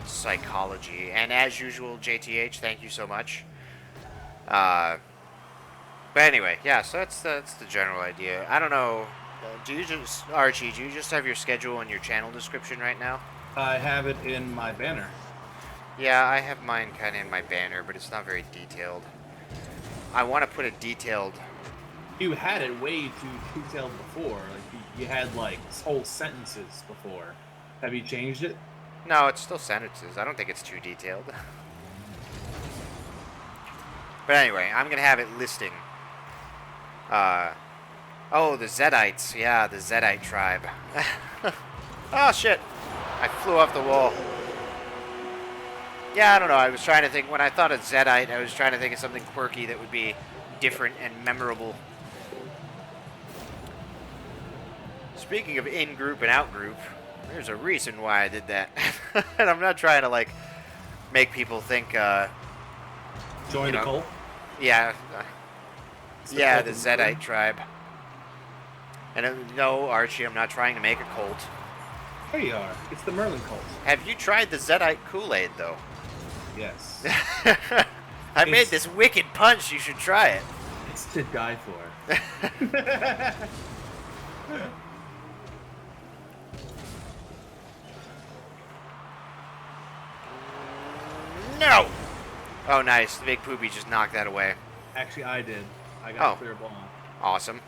psychology. And as usual, JTH, thank you so much. But anyway, yeah, so that's the general idea. I don't know. Archie, do you just have your schedule in your channel description right now? I have it in my banner. Yeah, I have mine kind of in my banner, but it's not very detailed. I want to put a detailed... You had it way too detailed before. Like you had like whole sentences before. Have you changed it? No, it's still sentences. I don't think it's too detailed. But anyway, I'm going to have it listing. Oh, the Zedites. Yeah, the Zedite tribe. Oh, shit. I flew off the wall. Yeah, I don't know. I was trying to think, when I thought of Zedite, I was trying to think of something quirky that would be different and memorable. Speaking of in-group and out-group, there's a reason why I did that. And I'm not trying to, like, make people think, Join the cult? Yeah. Yeah, the Zedite tribe. And no, Archie, I'm not trying to make a cult. There you are. It's the Merlin cult. Have you tried the Zedite Kool-Aid, though? Yes. I made this wicked punch. You should try it. It's to die for. No! Oh, nice. The big poopy just knocked that away. Actually, I did. I got a clear ball. Awesome.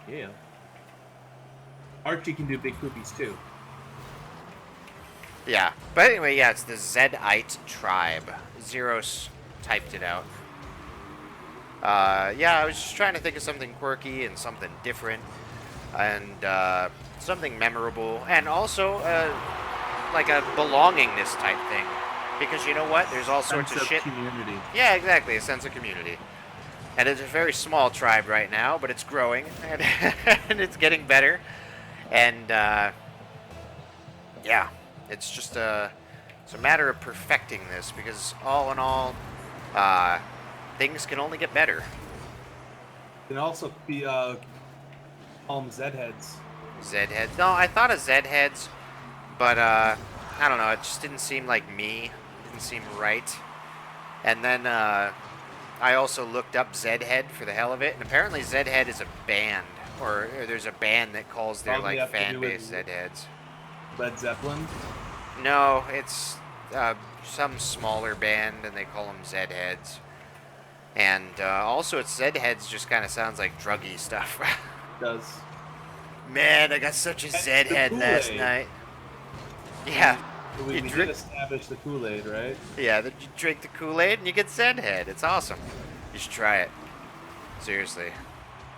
Yeah. Archie can do big poopies, too. Yeah. But anyway, yeah, it's the Zedite tribe. Zeros typed it out. Yeah, I was just trying to think of something quirky and something different. And something memorable. And also, like a belongingness type thing. Because you know what? There's all sorts of shit. Community. Yeah, exactly. A sense of community. And it's a very small tribe right now, but it's growing. And it's getting better. And, yeah. It's just it's a matter of perfecting this. Because all in all, things can only get better. Can also be, call them Zed-heads. Zed-heads? No, I thought of Zed-heads. But, I don't know. It just didn't seem like me. Didn't seem right. And then I also looked up Zed-head for the hell of it, and apparently Zed-head is a band, or there's a band that calls their like fan base Zed-heads. Led Zeppelin? No, it's some smaller band, and they call them Zed-heads. And also, it's Zed-heads just kind of sounds like druggy stuff. It does. Man, I got such a Zed-head last night. Yeah. We did establish the Kool-Aid, right? Yeah, you drink the Kool-Aid and you get Zed-head. It's awesome. You should try it. Seriously.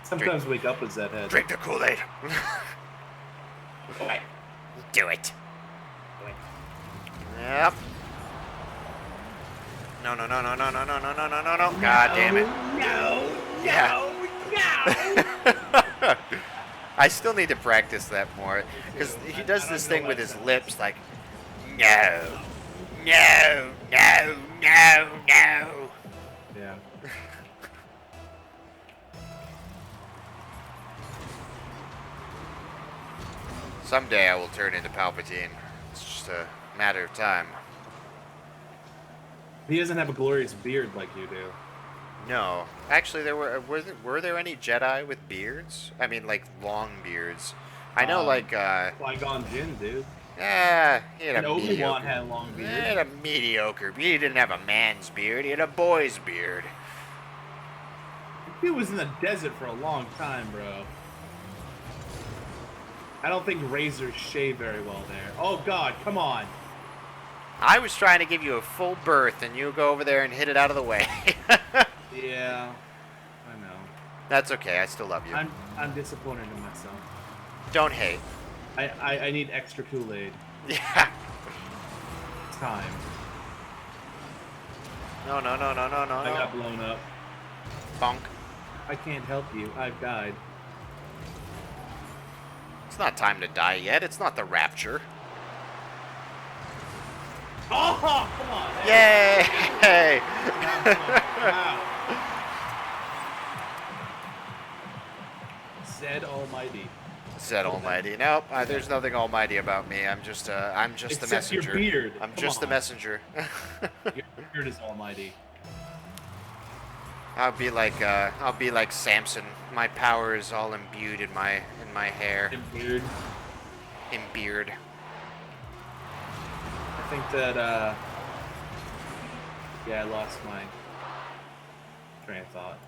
Sometimes wake up with Zed-head. Drink the Kool-Aid. Do it. Yep. No. God damn it. No. I still need to practice that more. Because he does this thing with his lips like, no. No, no, no, no. Yeah. Someday I will turn into Palpatine. It's just a matter of time. He doesn't have a glorious beard like you do. No, actually, were there any Jedi with beards? I mean, like long beards. I know, like Qui-Gon Jinn, dude. yeah, he had And a Obi-Wan mediocre. had a long He beard. had a mediocre. He didn't have a man's beard. He had a boy's beard. He was in the desert for a long time, bro. I don't think razors shave very well there. Oh God, come on. I was trying to give you a full berth, and you go over there and hit it out of the way. Yeah, I know. That's okay. I still love you. I'm disappointed in myself. Don't hate. I need extra Kool-Aid. Yeah. Time. No, no, no, no, no, no, I got no. blown up. Bonk. I can't help you. I've died. It's not time to die yet. It's not the rapture. Oh, come on. Hey. Yay! Wow. Said Almighty. Said Almighty. Nope, there's nothing almighty about me. I'm just the Except messenger. your beard. I'm Come just the on. messenger. Your beard is almighty. I'll be like Samson. My power is all imbued in my hair. Your beard. In beard. I think that, yeah, I lost my train of thought.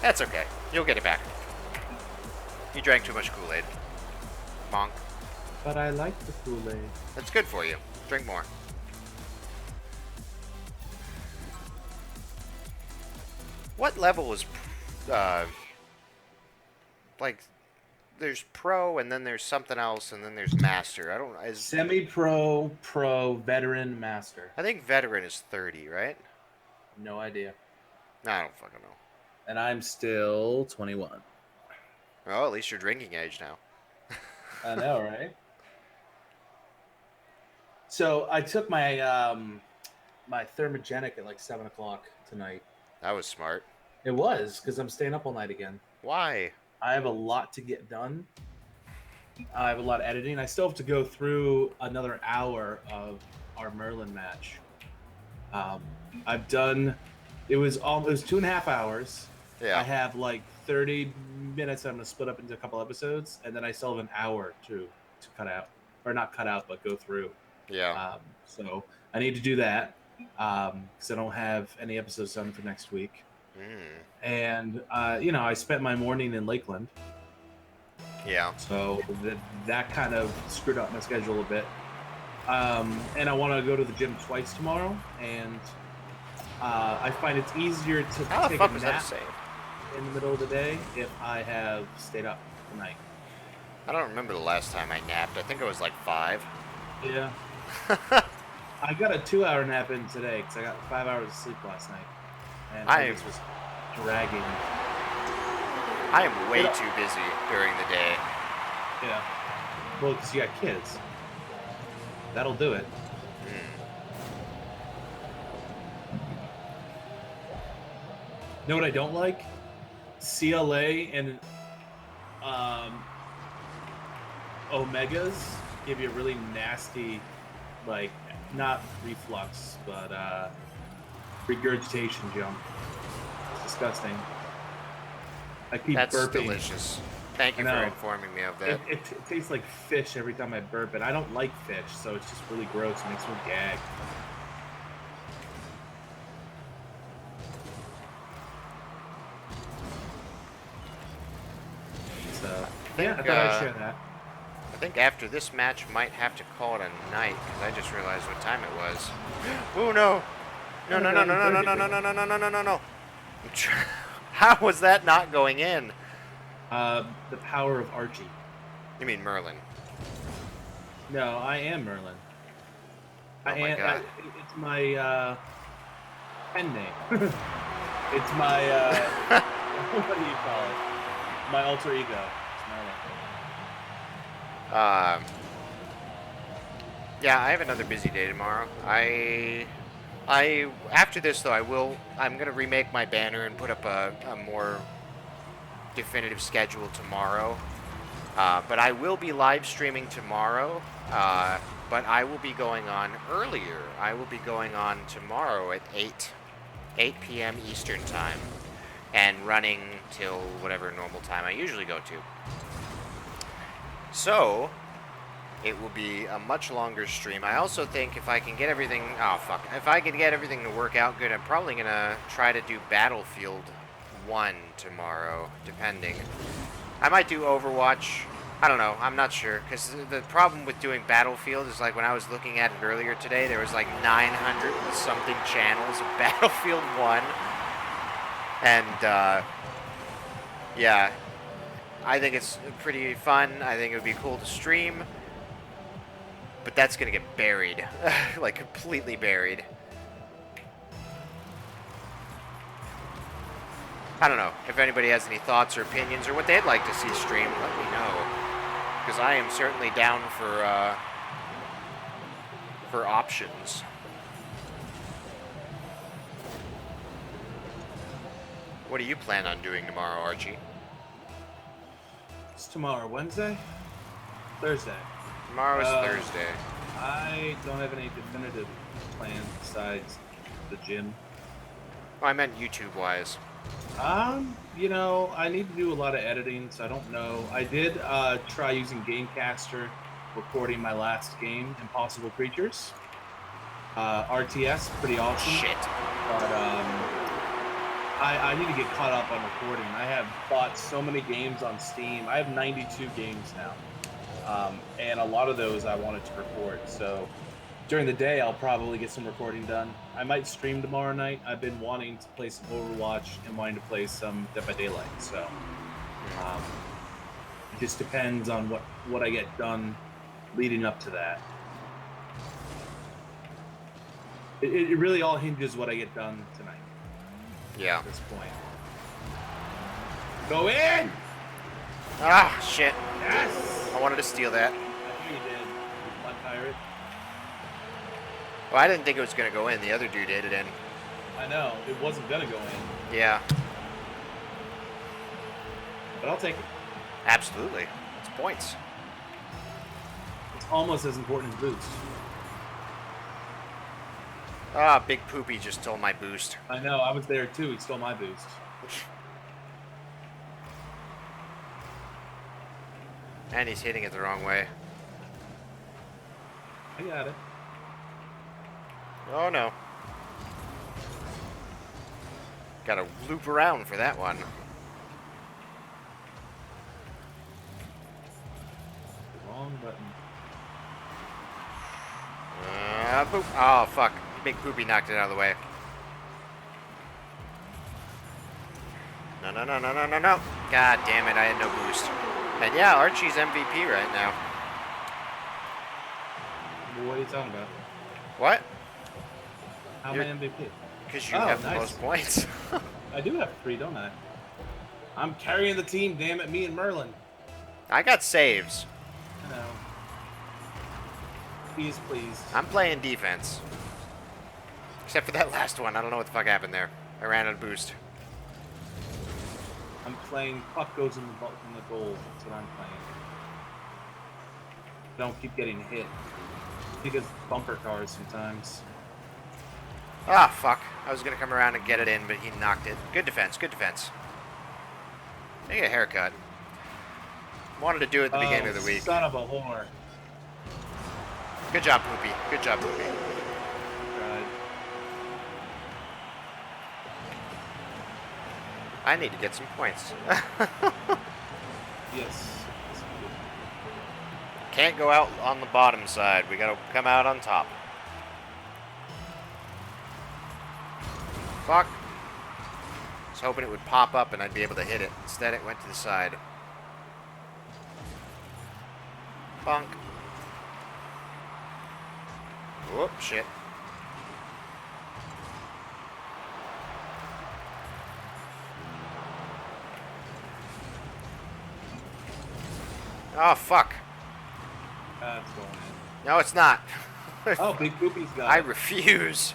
That's okay. You'll get it back. You drank too much Kool-Aid. Bonk. But I like the Kool-Aid. That's good for you. Drink more. What level is, like, there's pro and then there's something else and then there's master. I don't. Semi-pro, pro, veteran, master. I think veteran is 30, right? No idea. No, I don't fucking know. And I'm still 21. Oh, at least you're drinking age now. I know, right? So I took my my thermogenic at like 7 o'clock tonight. That was smart. It was because I'm staying up all night again. Why? I have a lot to get done. I have a lot of editing. I still have to go through another hour of our Merlin match. I've done. It was almost 2.5 hours. Yeah. I have like 30 minutes. I'm gonna split up into a couple episodes, and then I still have an hour to cut out, or not cut out, but go through. Yeah. So I need to do that because I don't have any episodes done for next week. And I spent my morning in Lakeland. Yeah. So that kind of screwed up my schedule a bit. And I want to go to the gym twice tomorrow, and I find it's easier to How the take fuck a was that nap saved? in the middle of the day if I have stayed up tonight. I don't remember the last time I napped. I think it was like 5. Yeah. I got a 2-hour nap in today because I got 5 hours of sleep last night. And this was dragging. I am way too busy during the day. Yeah. Well, because you got kids. That'll do it. Know what I don't like? CLA and Omegas give you a really nasty, like, not reflux, but regurgitation jump. It's disgusting. I keep That's burping. delicious. Thank you I for know. informing me of that. It tastes like fish every time I burp, and I don't like fish, so it's just really gross. It makes me gag. So, yeah, I thought I'd share that. I think after this match, might have to call it a night because I just realized what time it was. Oh no! No! No! No! No! No! No! No! No! No! No! No! No! No! No! How was that not going in? The power of Archie. You mean Merlin? No, I am Merlin. Oh my God. It's my pen name. It's my what do you call it? My alter ego. It's Merlin. Yeah, I have another busy day tomorrow. After this though, I'm gonna remake my banner and put up a more definitive schedule tomorrow. But I will be live streaming tomorrow. But I will be going on earlier. I will be going on tomorrow at 8 p.m. Eastern time, and running till whatever normal time I usually go to. So it will be a much longer stream. I also think if I can get everything, if I can get everything to work out good, I'm probably gonna try to do Battlefield 1 tomorrow, depending. I might do Overwatch. I don't know. I'm not sure, because the problem with doing Battlefield is, like, when I was looking at it earlier today, there was like 900 and something channels of Battlefield 1. And yeah, I think it's pretty fun. I think it would be cool to stream. But that's going to get buried. Like, completely buried. I don't know. If anybody has any thoughts or opinions or what they'd like to see streamed, let me know. Because I am certainly down for options. What do you plan on doing tomorrow, Archie? It's tomorrow, Wednesday? Thursday. Tomorrow is Thursday. I don't have any definitive plans besides the gym. Oh, I meant YouTube-wise. You know, I need to do a lot of editing, so I don't know. I did try using Gamecaster, recording my last game, Impossible Creatures. RTS, pretty awesome. Shit. But I need to get caught up on recording. I have bought so many games on Steam. I have 92 games now. And a lot of those I wanted to record. So during the day, I'll probably get some recording done. I might stream tomorrow night. I've been wanting to play some Overwatch and wanting to play some Dead by Daylight. So it just depends on what I get done leading up to that. It really all hinges what I get done tonight. Yeah. At this point. Go in! Ah, shit. Yes! I wanted to steal that. I knew you did. You blood pirate. Well, I didn't think it was going to go in. The other dude hit it in. I know. It wasn't going to go in. Yeah. But I'll take it. Absolutely. It's points. It's almost as important as boost. Ah, Big Poopy just stole my boost. I know. I was there too. He stole my boost. And he's hitting it the wrong way. I got it. Oh, no. Gotta loop around for that one. Wrong button. Boop. Oh, fuck. Big Poopy knocked it out of the way. No, no, no, no, no, no, no. God damn it, I had no boost. And yeah, Archie's MVP right now. What are you talking about? What? How am I MVP? Because you have the nice. most points. I do have 3, don't I? I'm carrying the team, damn it, me and Merlin. I got saves. I know. Please, please. I'm playing defense. Except for that last one. I don't know what the fuck happened there. I ran out of boost. I'm playing puck goes in the goal. That's what I'm playing. Don't keep getting hit. I think it's bumper cars sometimes. Ah, fuck. I was going to come around and get it in, but he knocked it. Good defense, good defense. I get a haircut. Wanted to do it at the beginning of the week. Son of a whore. Good job, Poopy. Good job, Poopy. Right. I need to get some points. Yes. Can't go out on the bottom side. We gotta come out on top. Fuck. I was hoping it would pop up and I'd be able to hit it. Instead, it went to the side. Bonk. Whoop, shit. Oh, fuck. It's going in. No, it's not. Oh, Big Poopy's got I it. refuse.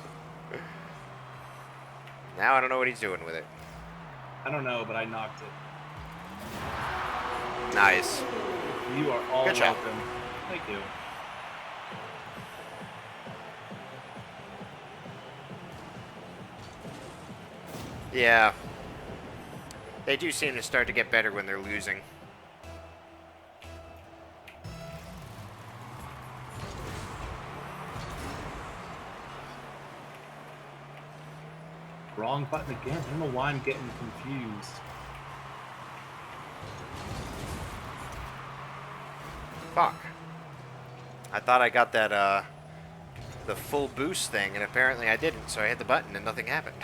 Now I don't know what he's doing with it. I don't know, but I knocked it. Nice. You are all Good job. welcome. Thank you. Yeah. They do seem to start to get better when they're losing. Wrong button again. I don't know why I'm getting confused. Fuck. I thought I got that, the full boost thing, and apparently I didn't, so I hit the button and nothing happened.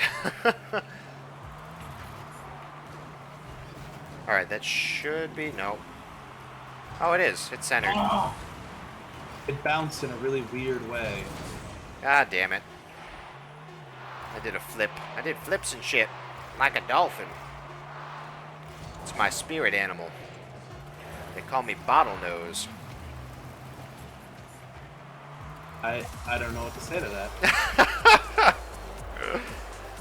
Alright, that should be... No. Oh, it is. It's centered. Oh, it bounced in a really weird way. God damn it. I did a flip. I did flips and shit. Like a dolphin. It's my spirit animal. They call me Bottlenose. I don't know what to say to that.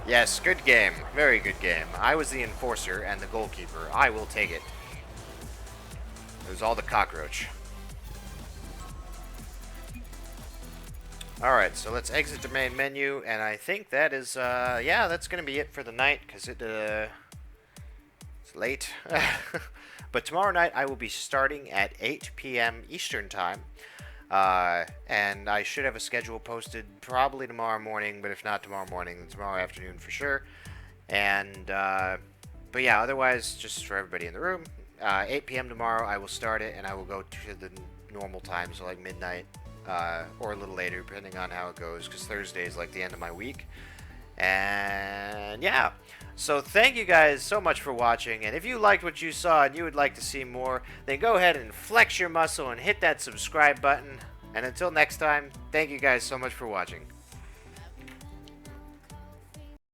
Yes, good game. Very good game. I was the enforcer and the goalkeeper. I will take it. It was all the cockroach. Alright, so let's exit the main menu, and I think that is, yeah, that's going to be it for the night, because it's late. But tomorrow night I will be starting at 8 p.m. Eastern Time, and I should have a schedule posted probably tomorrow morning, but if not tomorrow morning, then tomorrow afternoon for sure. And, but yeah, otherwise, just for everybody in the room, 8 p.m. tomorrow I will start it, and I will go to the normal time, so like midnight. Or a little later, depending on how it goes, because Thursday is like the end of my week. And yeah, so thank you guys so much for watching, and if you liked what you saw and you would like to see more, then go ahead and flex your muscle and hit that subscribe button. And until next time, thank you guys so much for watching.